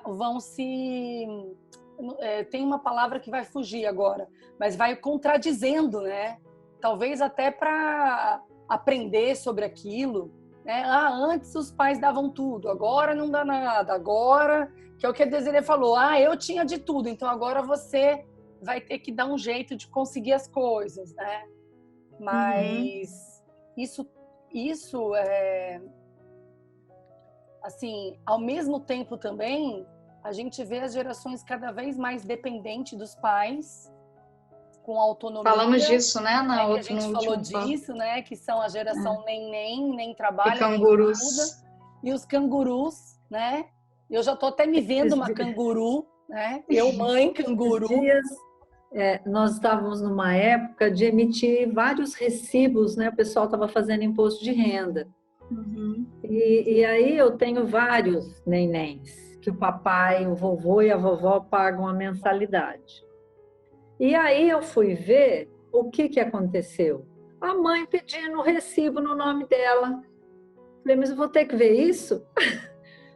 vão se... tem uma palavra que vai fugir agora, mas vai contradizendo, né? Talvez até para aprender sobre aquilo. Né? Antes os pais davam tudo, agora não dá nada. Agora, que é o que a Desiree falou, eu tinha de tudo, então agora você vai ter que dar um jeito de conseguir as coisas, né? Mas isso é... Assim, ao mesmo tempo também, a gente vê as gerações cada vez mais dependentes dos pais, com autonomia. Falamos disso, né? A gente falou disso, né? Que são a geração nem trabalha, nem estuda. E os cangurus, né? Eu já tô até me vendo uma canguru, né? Eu, mãe canguru. Nós estávamos numa época de emitir vários recibos, né? O pessoal estava fazendo imposto de renda. E aí eu tenho vários nenéns que o papai, o vovô e a vovó pagam a mensalidade. E aí eu fui ver o que aconteceu. A mãe pedindo o recibo no nome dela. Falei, mas eu vou ter que ver isso?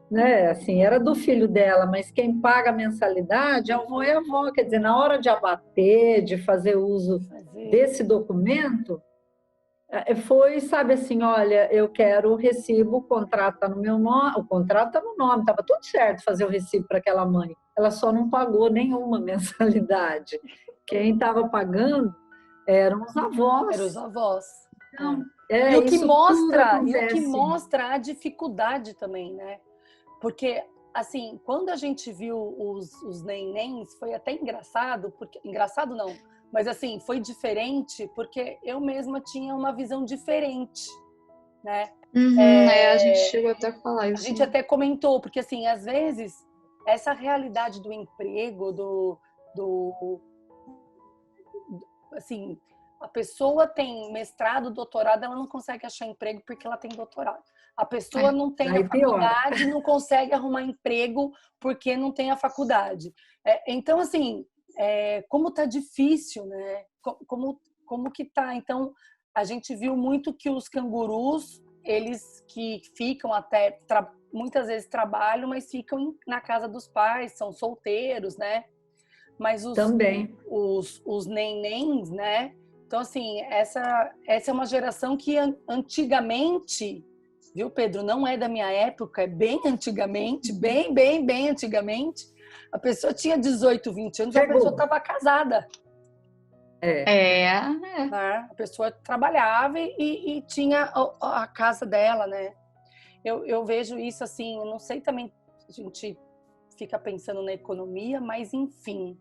Né? Assim, era do filho dela, mas quem paga a mensalidade é o avô e a avó. Quer dizer, na hora de abater, de fazer uso desse documento, foi, sabe assim, olha, eu quero o recibo, o contrato está no meu nome, o contrato está no nome, estava tudo certo fazer o recibo para aquela mãe. Ela só não pagou nenhuma mensalidade. Quem estava pagando eram os avós. Eram os avós. Então, e o que mostra a dificuldade também, né? Porque, assim, quando a gente viu os nenéns, foi até engraçado, porque... Engraçado não, mas assim, foi diferente, porque eu mesma tinha uma visão diferente, né? A gente chegou até a falar isso. A gente até comentou, porque assim, às vezes, essa realidade do emprego, assim, a pessoa tem mestrado, doutorado, ela não consegue achar emprego porque ela tem doutorado. A pessoa não tem a faculdade, não consegue arrumar emprego porque não tem a faculdade. Então, assim, como tá difícil, né? Como que tá? Então, a gente viu muito que os cangurus, eles que ficam até, muitas vezes trabalham, mas ficam na casa dos pais, são solteiros, né? Mas os nenéns, né? Então, assim, essa é uma geração que antigamente, viu, Pedro? Não é da minha época, é bem antigamente, bem antigamente. A pessoa tinha 18, 20 anos, a pessoa estava casada. A pessoa trabalhava e tinha a casa dela, né? Eu vejo isso assim, eu não sei também, a gente fica pensando na economia, mas enfim.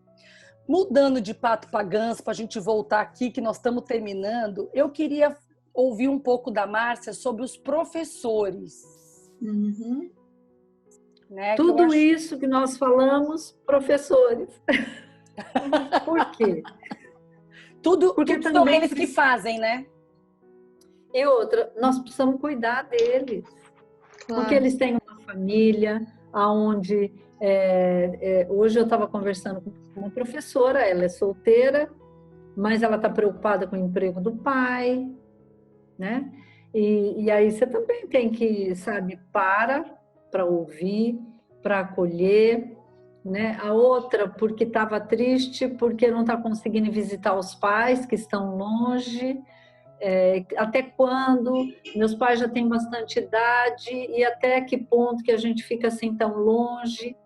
Mudando de pato para ganso, para a gente voltar aqui, que nós estamos terminando, eu queria ouvir um pouco da Márcia sobre os professores. Né, tudo isso que nós falamos, professores. Por quê? Porque são eles que fazem, né? E outra, nós precisamos cuidar deles. Claro. Porque eles têm uma família, onde... hoje eu estava conversando com uma professora, ela é solteira, mas ela está preocupada com o emprego do pai, né? E aí você também tem que, sabe, para ouvir, para acolher, né? A outra porque estava triste, porque não está conseguindo visitar os pais que estão longe. Até quando? Meus pais já têm bastante idade e até que ponto que a gente fica assim tão longe?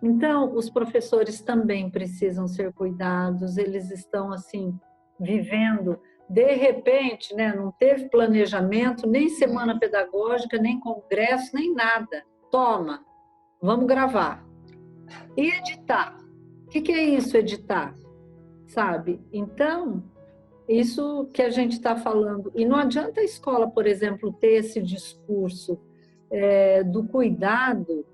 Então, os professores também precisam ser cuidados, eles estão assim, vivendo, de repente, né, não teve planejamento, nem semana pedagógica, nem congresso, nem nada. Toma, vamos gravar. E editar? O que é isso, editar? Sabe? Então, isso que a gente está falando. E não adianta a escola, por exemplo, ter esse discurso do cuidado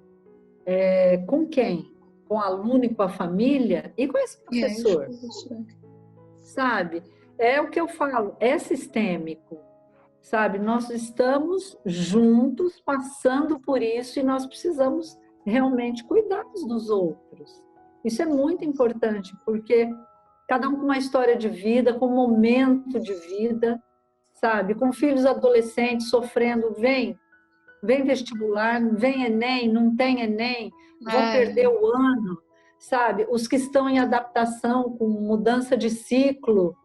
com quem? Com o aluno e com a família e com esse professor. Sabe? É o que eu falo, é sistêmico. Sabe? Nós estamos juntos passando por isso e nós precisamos realmente cuidar uns dos outros. Isso é muito importante, porque cada um com uma história de vida, com um momento de vida, sabe? Com filhos adolescentes sofrendo, vem vestibular, vem Enem, não tem Enem, vão perder o ano, sabe? Os que estão em adaptação, com mudança de ciclo,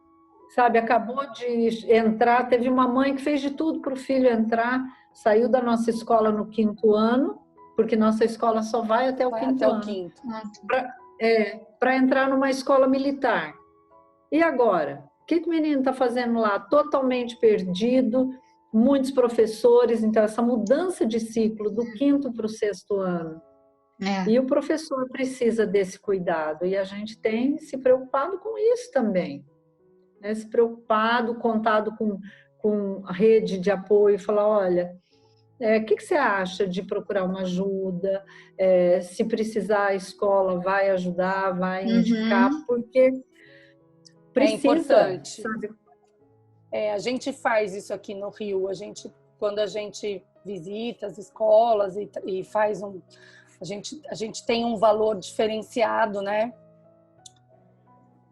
sabe? Acabou de entrar, teve uma mãe que fez de tudo para o filho entrar, saiu da nossa escola no 5º ano, porque nossa escola só vai até o 5º ano. Para entrar numa escola militar. E agora? O que o menino está fazendo lá? Totalmente perdido, muitos professores, então essa mudança de ciclo do 5º para o 6º ano. E o professor precisa desse cuidado, e a gente tem se preocupado com isso também. Né? Se preocupado, contado com a rede de apoio, falar, olha, o que você acha de procurar uma ajuda? Se precisar, a escola vai ajudar, vai indicar, porque precisa, é importante. Sabe? A gente faz isso aqui no Rio. Quando a gente visita as escolas e faz a gente tem um valor diferenciado, né,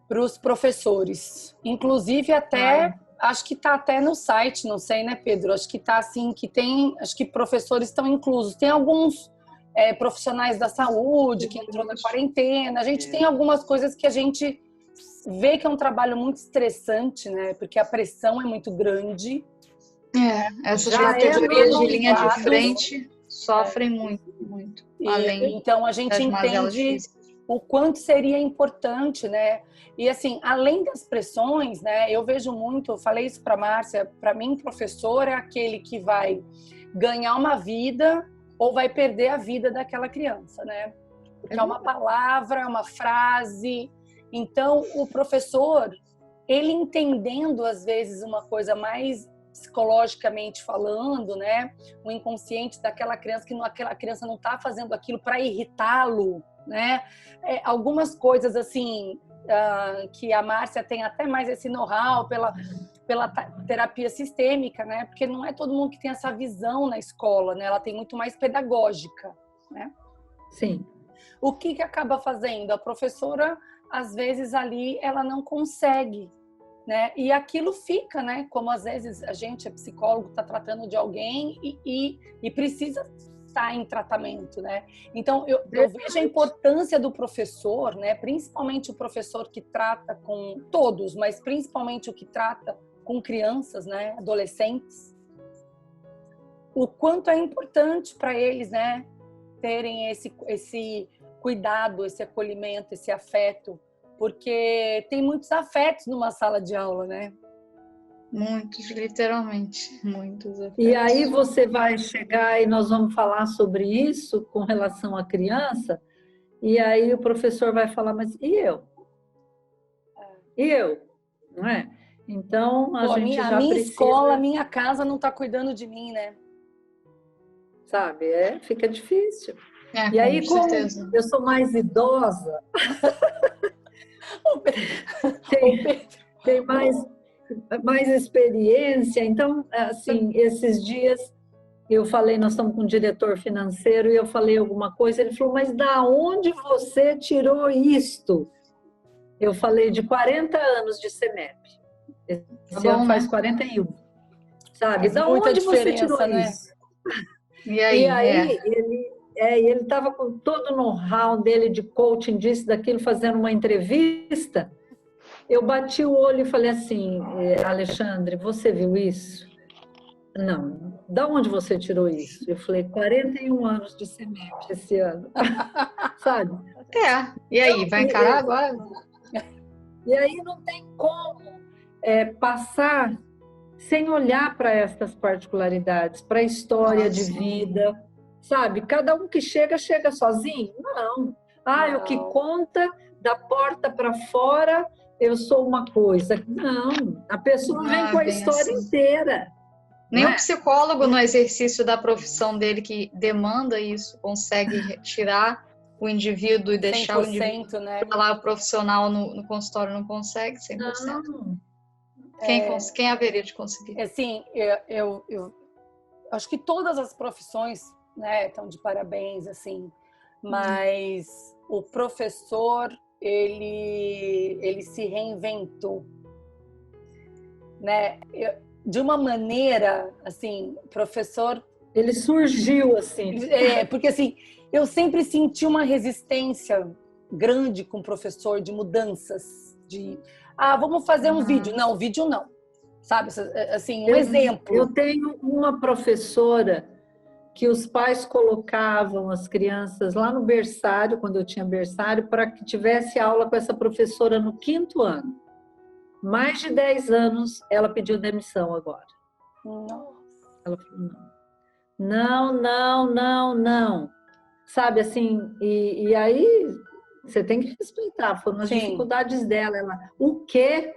para os professores. Inclusive até acho que está até no site, não sei, né, Pedro? Acho que está assim, acho que professores estão inclusos. Tem alguns profissionais da saúde que entrou na quarentena. A gente tem algumas coisas que a gente vê que é um trabalho muito estressante, né? Porque a pressão é muito grande. Essas categorias de linha de frente sofrem muito, muito. Então a gente entende o quanto seria importante, né? E assim, além das pressões, né? Eu vejo muito, eu falei isso para Márcia, para mim, professor é aquele que vai ganhar uma vida ou vai perder a vida daquela criança, né? Porque é uma palavra, é uma frase. Então, o professor, ele entendendo às vezes uma coisa mais psicologicamente falando, né? O inconsciente daquela criança, que aquela criança não está fazendo aquilo para irritá-lo, né? Algumas coisas assim que a Márcia tem até mais esse know-how pela terapia sistêmica, né? Porque não é todo mundo que tem essa visão na escola, né? Ela tem muito mais pedagógica, né? Sim. O que acaba fazendo? A professora, às vezes, ali, ela não consegue, né? E aquilo fica, né? Como às vezes a gente, é psicólogo, está tratando de alguém e precisa estar em tratamento, né? Então, eu vejo a importância do professor, né? Principalmente o professor que trata com todos, mas principalmente o que trata com crianças, né? Adolescentes. O quanto é importante para eles, né? Terem esse cuidado, esse acolhimento, esse afeto, porque tem muitos afetos numa sala de aula, né? Muitos, literalmente, muitos afetos. E aí você vai chegar e nós vamos falar sobre isso com relação à criança, e aí o professor vai falar, mas e eu? E eu? Não é? Então, a gente já minha precisa... escola, a minha casa não está cuidando de mim, né? Sabe, fica difícil. E aí, como certeza. eu sou mais idosa, tem mais experiência. Então, assim, esses dias eu falei, nós estamos com um diretor financeiro, e eu falei alguma coisa, ele falou, mas da onde você tirou isto? Eu falei, de 40 anos de CEMEP. Esse ano faz 41. Sabe, da onde você tirou isso? E aí ele estava com todo o know-how dele de coaching, disso, daquilo, fazendo uma entrevista. Eu bati o olho e falei assim, Alexandre, você viu isso? Não. Da onde você tirou isso? Eu falei, 41 anos de CEMEP esse ano. Sabe? E aí, vai encarar agora? E aí não tem como passar sem olhar para essas particularidades, para a história de vida. Sabe? Cada um que chega sozinho? Não. O que conta da porta para fora eu sou uma coisa. Não, a pessoa vem com a história inteira. Nem o psicólogo, no exercício da profissão dele, que demanda isso, consegue tirar o indivíduo e deixar o indivíduo, né? Lá, o profissional no consultório não consegue 100%. Não. Quem haveria de conseguir? Assim, eu acho que todas as profissões, né, estão de parabéns, assim, mas o professor, ele se reinventou, né? De uma maneira, assim, professor... Ele surgiu, assim. Porque, assim, eu sempre senti uma resistência grande com o professor de mudanças, de... vamos fazer um vídeo. Não, vídeo não. Sabe, assim, exemplo. Eu tenho uma professora que os pais colocavam as crianças lá no berçário, quando eu tinha berçário, para que tivesse aula com essa professora no 5º ano. Mais de 10 anos, ela pediu demissão agora. Nossa. Ela falou, não. Sabe, assim, e aí você tem que respeitar, foram as dificuldades dela. O quê?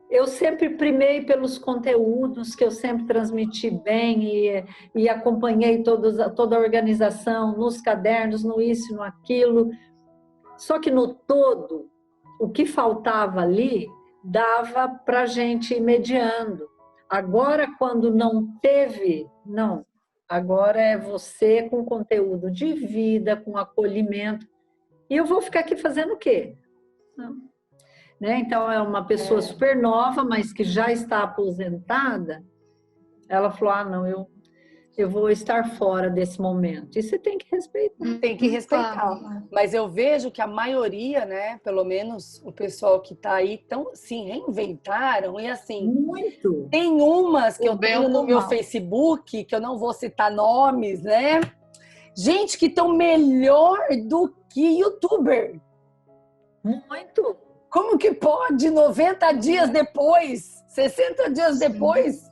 Eu sempre primei pelos conteúdos, que eu sempre transmiti bem e acompanhei toda a organização, nos cadernos, no isso, no aquilo. Só que no todo, o que faltava ali, dava para a gente ir mediando. Agora, quando não teve, não. Agora é você com conteúdo de vida, com acolhimento. E eu vou ficar aqui fazendo o quê? Não. Né? Então, é uma pessoa super nova, mas que já está aposentada. Ela falou, não, eu vou estar fora desse momento. E você tem que respeitar. Tem que respeitar. Mas eu vejo que a maioria, né, pelo menos o pessoal que está aí, se reinventaram. E assim, muito. Tem umas que eu tenho no meu Facebook, que eu não vou citar nomes, né? Gente que estão melhor do que youtuber. Muito. Como que pode 90 dias depois, 60 dias depois,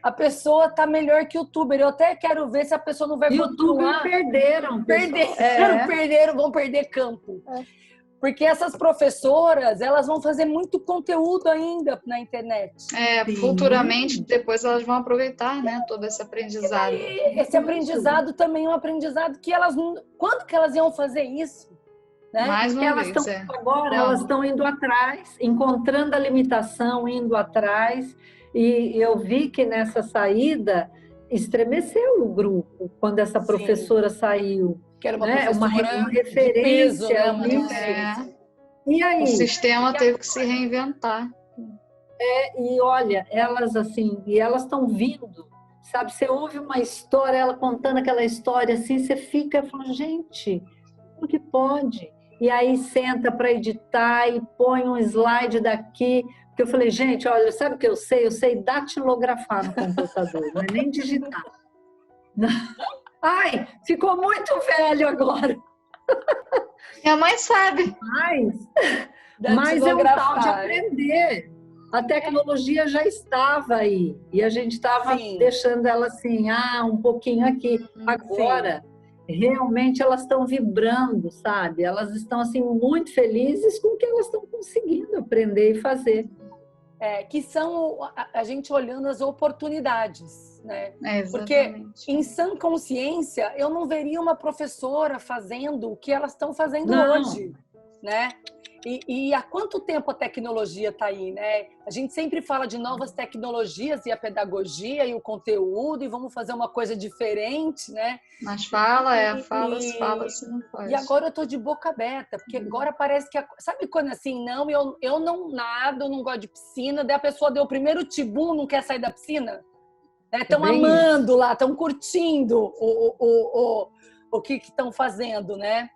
a pessoa tá melhor que youtuber? Eu até quero ver se a pessoa não vai continuar. Perderam, vão perder campo. Porque essas professoras, elas vão fazer muito conteúdo ainda na internet. Futuramente, depois elas vão aproveitar, né, todo esse aprendizado. Esse aprendizado também é um aprendizado que quando que elas iam fazer isso? Né? Mais uma elas vez, agora elas estão indo atrás, encontrando a limitação, indo atrás. E eu vi que nessa saída estremeceu o grupo quando essa professora saiu. Que era uma professora uma referência. De peso, né? E aí? O sistema teve que se reinventar. E olha, elas assim, e elas estão vindo, sabe? Você ouve uma história, ela contando aquela história assim, você fica falando, gente, como que pode? E aí senta para editar e põe um slide daqui. Porque eu falei, gente, olha, sabe o que eu sei? Eu sei datilografar no computador, não é nem digitar. Ai, ficou muito velho agora. Minha mãe sabe. Mas é um tal de aprender. A tecnologia já estava aí. E a gente estava deixando ela assim, um pouquinho aqui. Agora... realmente elas estão vibrando, sabe? Elas estão assim muito felizes com o que elas estão conseguindo aprender e fazer. Que são a gente olhando as oportunidades, né? Porque em sã consciência eu não veria uma professora fazendo o que elas estão fazendo hoje, né? E há quanto tempo a tecnologia está aí, né? A gente sempre fala de novas tecnologias e a pedagogia e o conteúdo e vamos fazer uma coisa diferente, né? Mas fala, se não faz. E agora eu tô de boca aberta, porque agora parece que... Sabe quando assim, não, eu não nado, eu não gosto de piscina, daí a pessoa deu o primeiro tibum, não quer sair da piscina? Estão amando lá, estão curtindo o que estão fazendo, né?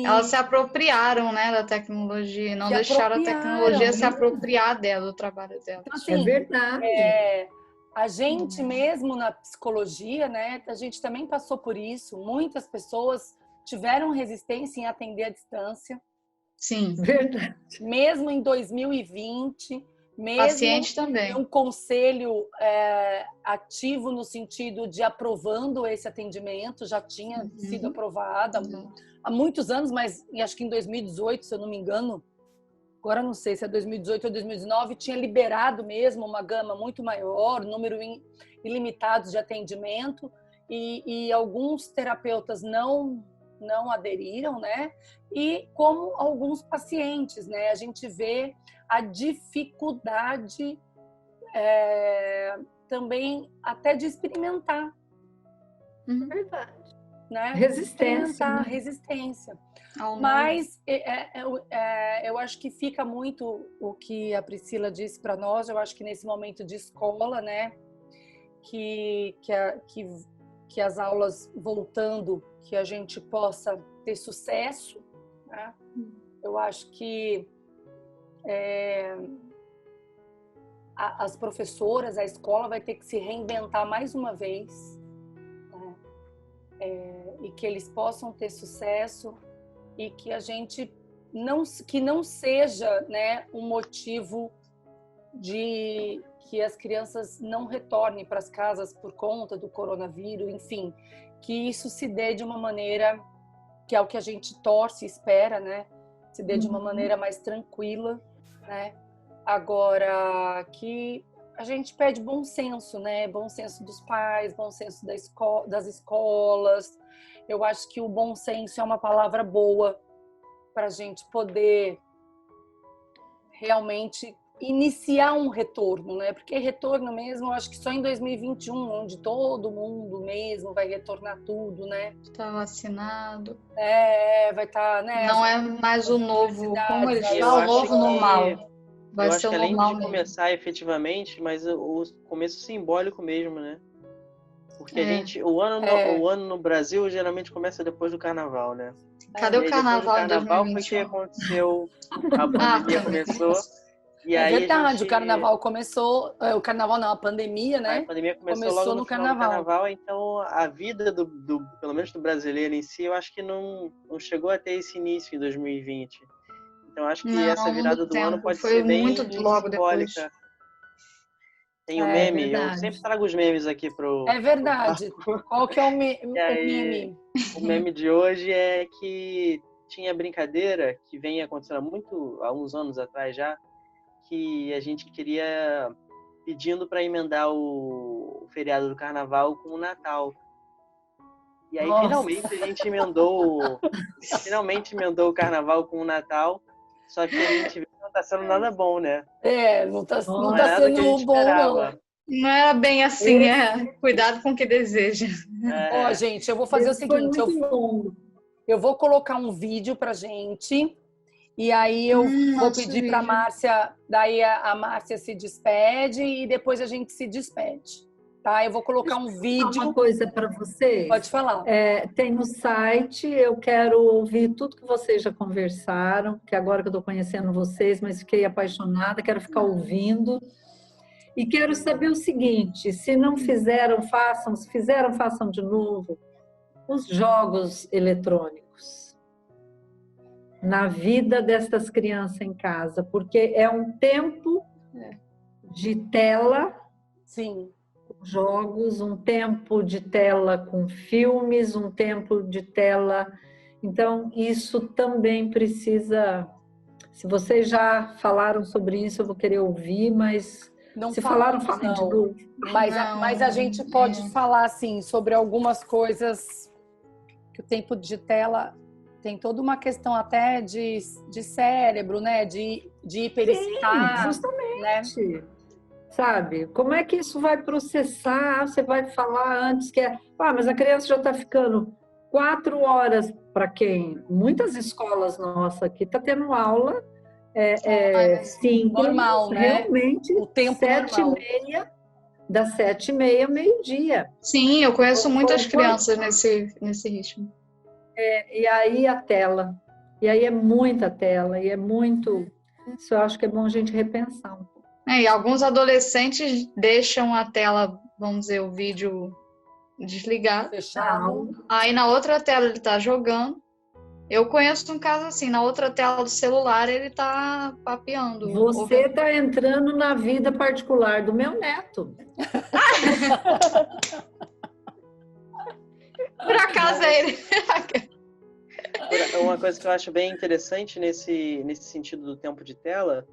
Elas se apropriaram, né, da tecnologia, não deixaram a tecnologia se apropriar do trabalho dela. Então, assim, é verdade. A gente mesmo na psicologia, né, a gente também passou por isso. Muitas pessoas tiveram resistência em atender à distância. Sim, verdade. Mesmo em 2020, mesmo paciente também. Um conselho ativo no sentido de aprovando esse atendimento, já tinha sido aprovado há muitos anos, mas acho que em 2018, se eu não me engano, agora não sei se é 2018 ou 2019, tinha liberado mesmo uma gama muito maior, número ilimitado de atendimento, e alguns terapeutas não aderiram, né? E como alguns pacientes, né? A gente vê a dificuldade também até de experimentar. Verdade. Né? Resistência. Né? Resistência. Mas eu acho que fica muito o que a Priscila disse para nós. Eu acho que nesse momento de escola, né, que as aulas voltando, que a gente possa ter sucesso, né? Eu acho que as professoras, a escola vai ter que se reinventar mais uma vez, né? E que eles possam ter sucesso e que a gente não seja, né, um motivo de que as crianças não retornem para as casas por conta do coronavírus, enfim, que isso se dê de uma maneira que é o que a gente torce e espera, né? Se dê de uma maneira mais tranquila, né? Agora, que a gente pede bom senso, né? Bom senso dos pais, bom senso das escolas. Eu acho que o bom senso é uma palavra boa para a gente poder realmente iniciar um retorno, né? Porque retorno mesmo, eu acho que só em 2021, onde todo mundo mesmo vai retornar tudo, né? Está vacinado. Vai estar, né? Não é mais o novo, como eles falam, o novo normal. Eu acho que além de começar efetivamente, mas o começo simbólico mesmo, né? Porque a gente, o ano no Brasil geralmente começa depois do carnaval, né? Cadê o carnaval em 2021? Foi que aconteceu, a pandemia começou. E aí verdade, o carnaval começou, o carnaval não, a pandemia, né? A pandemia começou logo no final do carnaval, então a vida pelo menos do brasileiro em si, eu acho que não chegou a ter esse início em 2020. Então acho que essa virada do ano pode ser bem logo simbólica. Depois. Tem o meme, eu sempre trago os memes aqui pro... É verdade. Qual que é o meme? O meme de hoje é que tinha brincadeira que vem acontecendo há uns anos atrás já, que a gente queria pedindo para emendar o feriado do carnaval com o Natal. E aí finalmente a gente emendou o carnaval com o Natal, só que a gente viu que não está sendo nada bom, né? Não tá sendo bom, não. Não era bem assim, Cuidado com o que deseja. Gente, eu vou fazer o seguinte, eu vou colocar um vídeo pra gente, e aí eu vou pedir pra Márcia, daí a Márcia se despede e depois a gente se despede, tá? Eu vou colocar um vídeo. Uma coisa para vocês. Pode falar. Tem no site, eu quero ouvir tudo que vocês já conversaram, que agora que eu estou conhecendo vocês, mas fiquei apaixonada, quero ficar ouvindo. E quero saber o seguinte, se não fizeram, façam, se fizeram, façam de novo, os jogos eletrônicos na vida destas crianças em casa, porque é um tempo de tela, sim, jogos, um tempo de tela com filmes, um tempo de tela... Então, isso também precisa... Se vocês já falaram sobre isso, eu vou querer ouvir, mas... Não se falaram, falem de novo. Mas a gente pode falar, assim, sobre algumas coisas que o tempo de tela tem toda uma questão até de cérebro, né? De hiperexcitar. Sim, justamente. Né? Sabe? Como é que isso vai processar? Você vai falar antes que mas a criança já está ficando 4 horas para quem? Muitas escolas nossas aqui tá tendo aula normal, né? Realmente, o tempo 7h30, das 7h30 ao meio-dia. Sim, eu conheço muitas crianças nesse ritmo. E aí a tela. E aí é muita tela, e é muito... Isso eu acho que é bom a gente repensar um pouco. E alguns adolescentes deixam a tela, vamos dizer, o vídeo desligado. Fechado. Aí na outra tela ele tá jogando. Eu conheço um caso assim, na outra tela do celular ele tá papeando. Você tá entrando na vida particular do meu neto. Por acaso é ele. Uma coisa que eu acho bem interessante nesse sentido do tempo de tela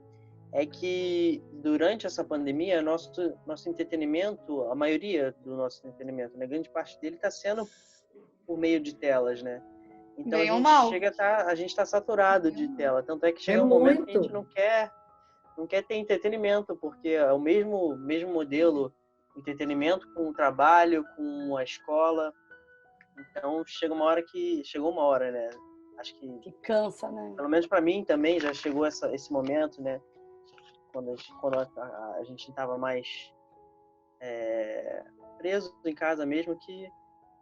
é que durante essa pandemia, nosso entretenimento, a maioria do nosso entretenimento, né, grande parte dele está sendo por meio de telas, né? Então Bem ou mal. a gente está saturado de tela, tanto é que chega um momento que a gente não quer ter entretenimento, porque é o mesmo modelo, entretenimento com o trabalho, com a escola. Então chegou uma hora, né? Acho que cansa, né? Pelo menos para mim também já chegou esse momento, né? Quando a gente estava mais preso em casa mesmo, que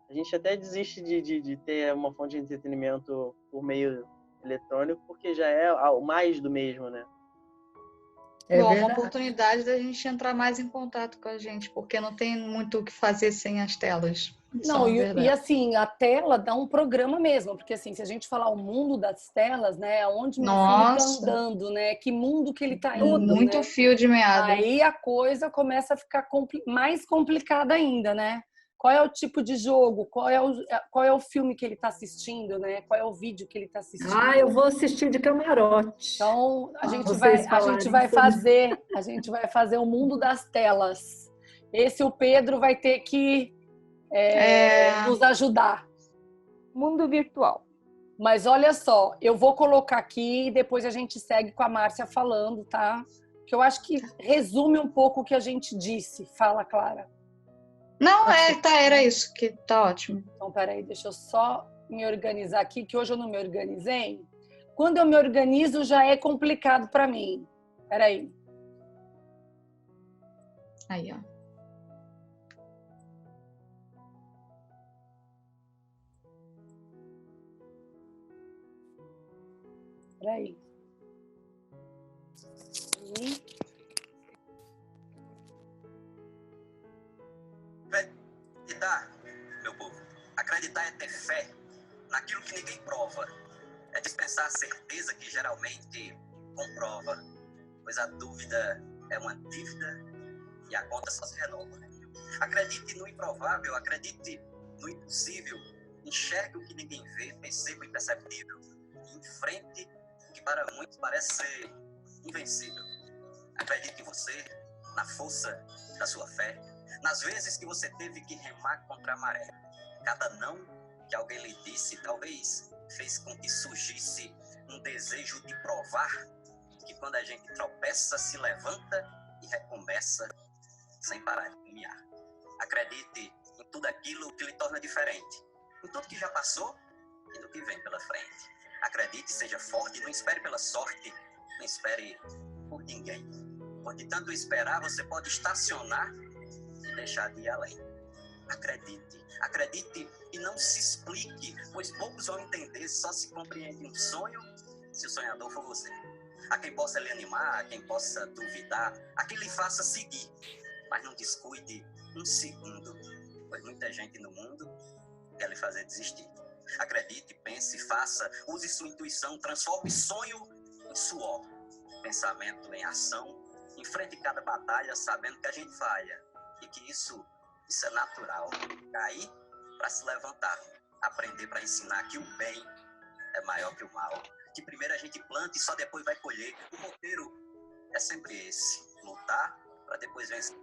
a gente até desiste de ter uma fonte de entretenimento por meio eletrônico, porque já é o mais do mesmo, né? Bom, uma oportunidade da gente entrar mais em contato com a gente, porque não tem muito o que fazer sem as telas. Não, e assim, a tela dá um programa mesmo, porque assim, se a gente falar o mundo das telas, né, onde meu filho tá andando, né, que mundo que ele tá indo, muito, né? Fio de meada. Aí a coisa começa a ficar mais complicada ainda, né? Qual é o tipo de jogo? Qual é o filme que ele está assistindo, né? Qual é o vídeo que ele está assistindo? Eu vou assistir de camarote. Então a gente vai fazer o mundo das telas. Esse o Pedro vai ter que nos ajudar. Mundo virtual. Mas olha só, eu vou colocar aqui e depois a gente segue com a Márcia falando, tá? Que eu acho que resume um pouco o que a gente disse. Fala, Clara. Não, era isso, que tá ótimo. Então, peraí, deixa eu só me organizar aqui, que hoje eu não me organizei. Quando eu me organizo, já é complicado para mim. Peraí. Aí, ó. Peraí. Acreditar, meu povo, acreditar é ter fé naquilo que ninguém prova. É dispensar a certeza que geralmente comprova, pois a dúvida é uma dívida e a conta só se renova. Acredite no improvável, acredite no impossível, enxergue o que ninguém vê, perceba o imperceptível e enfrente o que para muitos parece ser invencível. Acredite em você, na força da sua fé, nas vezes que você teve que remar contra a maré. Cada não que alguém lhe disse, talvez fez com que surgisse um desejo de provar que quando a gente tropeça, se levanta e recomeça sem parar de caminhar. Acredite em tudo aquilo que lhe torna diferente, em tudo que já passou e no que vem pela frente. Acredite, seja forte, não espere pela sorte, não espere por ninguém. Por de tanto esperar, você pode estacionar e deixar de ir além. Acredite e não se explique, pois poucos vão entender, só se compreende um sonho se o sonhador for você. A quem possa lhe animar, a quem possa duvidar, a quem lhe faça seguir, mas não descuide um segundo, pois muita gente no mundo quer lhe fazer desistir. Acredite, pense, faça, use sua intuição, transforme sonho em suor, pensamento em ação, enfrente cada batalha sabendo que a gente falha e que isso é natural. Cair para se levantar, aprender para ensinar que o bem é maior que o mal, que primeiro a gente planta e só depois vai colher. O roteiro é sempre esse, lutar para depois vencer.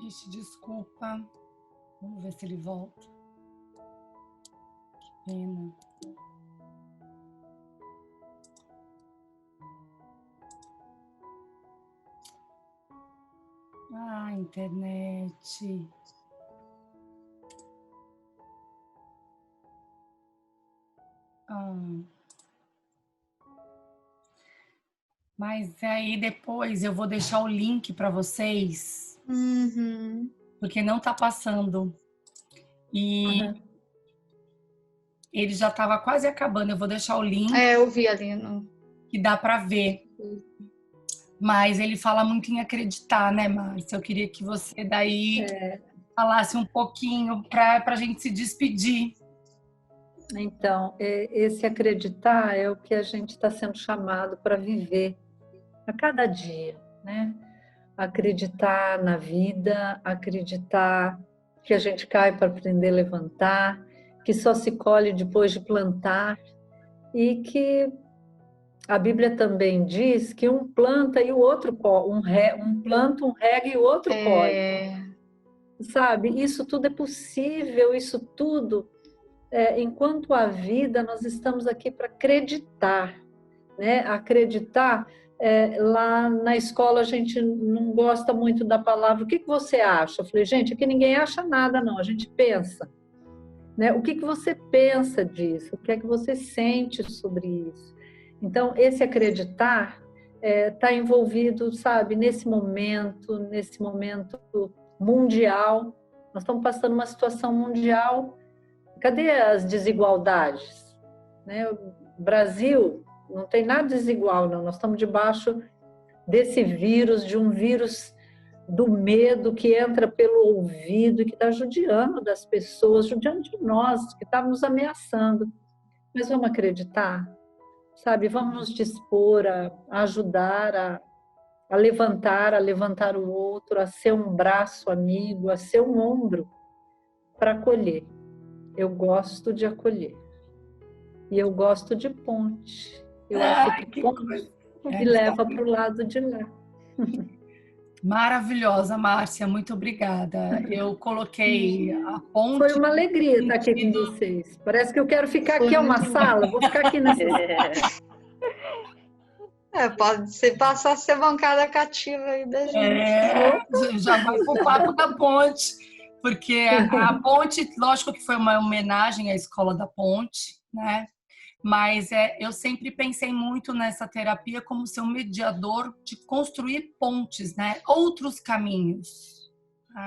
Ixi, desculpa. Vamos ver se ele volta. Que pena. Ah, internet. Mas aí depois eu vou deixar o link para vocês, porque não tá passando. E ele já estava quase acabando. Eu vou deixar o link. Eu vi ali. Que dá para ver. Mas ele fala muito em acreditar, né, Márcia? Eu queria que você daí falasse um pouquinho para a gente se despedir. Então, esse acreditar é o que a gente está sendo chamado para viver a cada dia, né? Acreditar na vida, acreditar que a gente cai para aprender a levantar, que só se colhe depois de plantar, e que a Bíblia também diz que um planta e o outro colhe, um planta, um rega e o outro colhe. Sabe, isso tudo é possível, isso tudo, enquanto há vida, nós estamos aqui para acreditar, né? Acreditar, lá na escola a gente não gosta muito da palavra, o que você acha? Eu falei, gente, aqui ninguém acha nada não, a gente pensa, né? O que você pensa disso? O que é que você sente sobre isso? Então, esse acreditar está envolvido, sabe, nesse momento mundial. Nós estamos passando uma situação mundial. Cadê as desigualdades? Né? O Brasil não tem nada desigual, não. Nós estamos debaixo desse vírus, de um vírus do medo que entra pelo ouvido e que está judiando das pessoas, judiando de nós, que está nos ameaçando. Mas vamos acreditar, sabe? Vamos nos dispor a ajudar, a levantar o outro, a ser um braço amigo, a ser um ombro para acolher. Eu gosto de acolher. E eu gosto de ponte. Eu acho que ponte me leva para o lado de lá. Maravilhosa, Márcia, muito obrigada. Eu coloquei a ponte. Foi uma alegria estar aqui com vocês. Parece que eu quero ficar aqui, é uma sala, vou ficar aqui nessa sala. Pode passar a ser bancada cativa aí da gente. Já vai pro papo da ponte, porque a ponte, lógico que foi uma homenagem à Escola da Ponte, né? Mas eu sempre pensei muito nessa terapia como ser um mediador de construir pontes, né? Outros caminhos.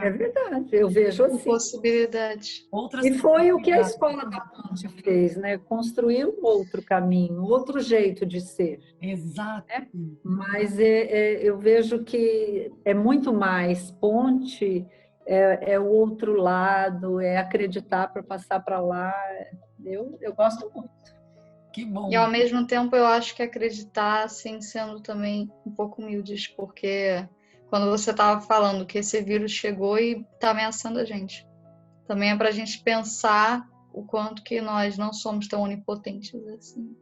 É verdade, eu vejo assim. Possibilidade. E foi o que a Escola da Ponte fez, né? Construir um outro caminho, outro jeito de ser. Exato. Mas eu vejo que é muito mais ponte, é o outro lado, é acreditar para passar para lá. Eu gosto muito. Que bom. E ao mesmo tempo eu acho que acreditar, assim, sendo também um pouco humildes, porque quando você estava falando que esse vírus chegou e está ameaçando a gente, também é para a gente pensar o quanto que nós não somos tão onipotentes assim.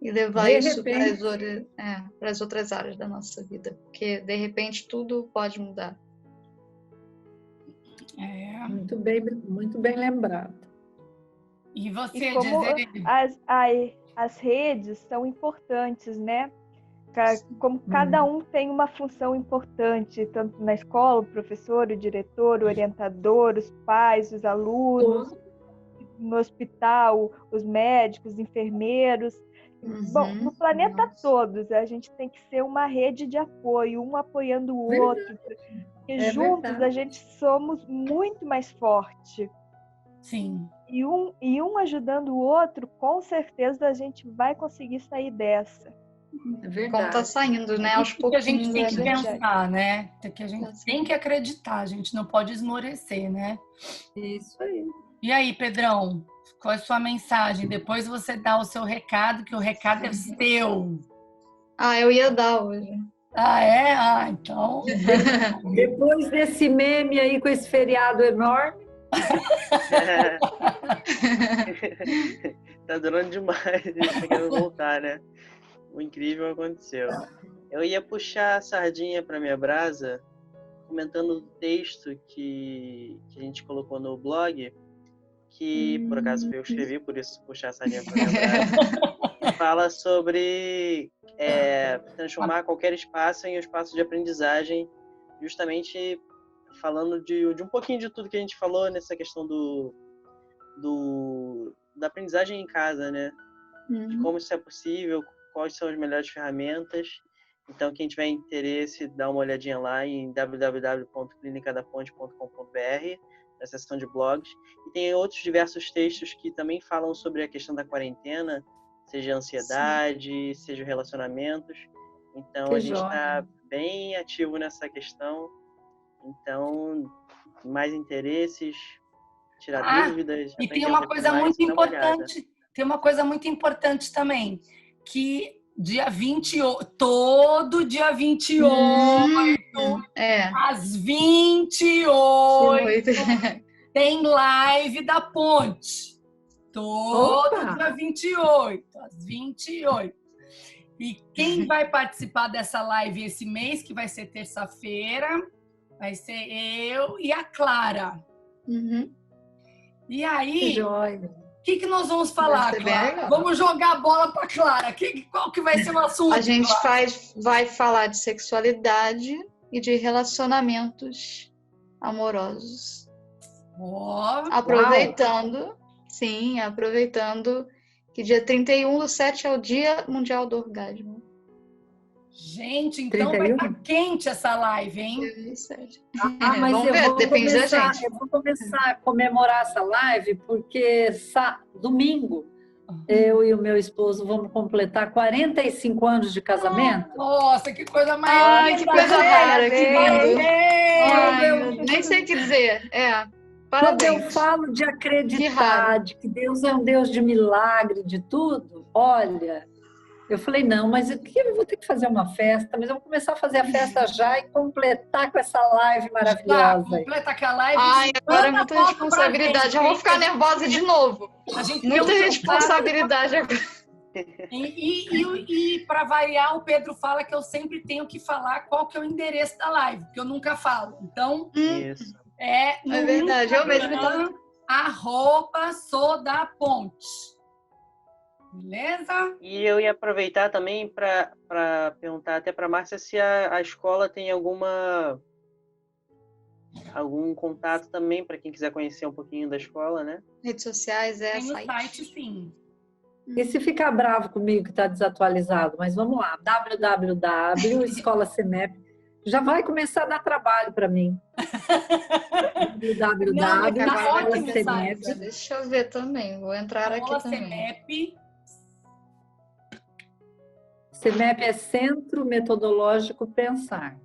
E levar isso para as outras áreas da nossa vida, porque de repente tudo pode mudar. Muito bem lembrado. E você como dizer... as redes são importantes, né? Como cada um tem uma função importante, tanto na escola, o professor, o diretor, o orientador, os pais, os alunos, no hospital, os médicos, os enfermeiros. Bom, no planeta todos, a gente tem que ser uma rede de apoio, um apoiando o outro. Porque juntos a gente somos muito mais forte. Sim. E um ajudando o outro, com certeza a gente vai conseguir sair dessa. É verdade. Como tá saindo, né? Aos pouquinhos. Que a gente tem que pensar, né? Que a gente tem que acreditar, a gente não pode esmorecer, né? Isso aí. E aí, Pedrão, qual é a sua mensagem? Depois você dá o seu recado, que o recado é seu. Eu ia dar hoje. Então. Depois desse meme aí com esse feriado enorme. Tá durando demais, tá querendo voltar, né? O incrível aconteceu. Eu ia puxar a sardinha para minha brasa, comentando o texto que a gente colocou no blog, que por acaso eu escrevi, por isso puxar a sardinha para minha brasa, fala sobre transformar qualquer espaço em um espaço de aprendizagem, justamente falando de um pouquinho de tudo que a gente falou nessa questão da aprendizagem em casa, né? De como isso é possível, quais são as melhores ferramentas. Então, quem tiver interesse, dá uma olhadinha lá em www.clinicadaponte.com.br, na seção de blogs. E tem outros diversos textos que também falam sobre a questão da quarentena, seja a ansiedade, seja relacionamentos. Então, a gente está bem ativo nessa questão. Então, mais interesses, tirar dúvidas. E tem uma coisa muito importante. Tem uma coisa muito importante também, que todo dia 28, às 28, tem live da Ponte. Todo Opa! dia 28, às 28. E quem vai participar dessa live esse mês, que vai ser terça-feira, vai ser eu e a Clara. Uhum. E Que aí, joia. o que nós vamos falar, Vai ser bem Clara? legal. Vamos jogar a bola para Clara. Qual que vai ser o assunto? A gente Clara? vai falar de sexualidade e de relacionamentos amorosos. Ó, Aproveitando que dia 31/7 é o Dia Mundial do Orgasmo. gente, então 31? vai estar quente essa live, hein? 31/7. Mas Vamos eu ver, vou depende da começar, gente. eu vou começar a comemorar essa live porque domingo eu e o meu esposo vamos completar 45 anos de casamento. Nossa, que coisa mais Ai, linda! que coisa rara, que lindo. Parabéns! Ai, nem sei o que dizer. Quando eu Parabéns. falo de Que acreditar, raro. de que Deus é um Deus de milagre, de tudo, olha, eu falei, não, mas eu vou ter que fazer uma festa, mas eu vou começar a fazer a festa já e completar com essa live Tá, maravilhosa. completa aquela live. Ai, agora é manda muita foto pra responsabilidade. gente, Eu vou hein? ficar nervosa de novo. A gente Muita tem um responsabilidade agora. E para variar, o Pedro fala que eu sempre tenho que falar qual que é o endereço da live, porque eu nunca falo. Então, Isso. no É verdade, eu mesmo Instagram, @soudaponte. Beleza? E eu ia aproveitar também para perguntar até para a Márcia se a escola tem algum contato também para quem quiser conhecer um pouquinho da escola, né? Redes sociais, Tem no site. site, sim. E se ficar bravo comigo que está desatualizado, mas vamos lá, www.escola-cemep, já vai começar a dar trabalho para mim. www.escola-cemep. Deixa eu ver também. Vou entrar aqui Escola também. CEMEP. CEMEP é Centro Metodológico Pensar.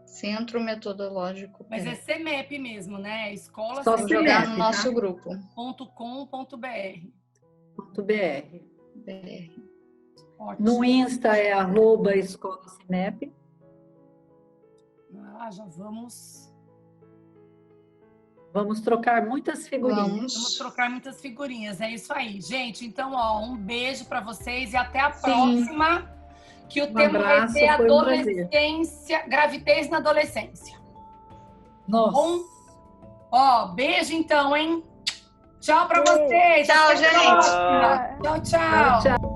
Centro Metodológico. Mas é CEMEP mesmo, né? Escola Só Vou jogar CEMEP, no nosso grupo. .com.br. .br. Ótimo. No Insta é @escola-cemep. Já vamos Vamos trocar muitas figurinhas. Vamos trocar muitas figurinhas. É isso aí, gente. Então, um beijo para vocês e até a Sim. próxima. Que o tema abraço, vai ser foi um prazer. adolescência, gravidez na adolescência. Nossa. Bom, beijo então, hein? Tchau para vocês. Tchau, Até a gente. próxima. Tchau, tchau. Tchau.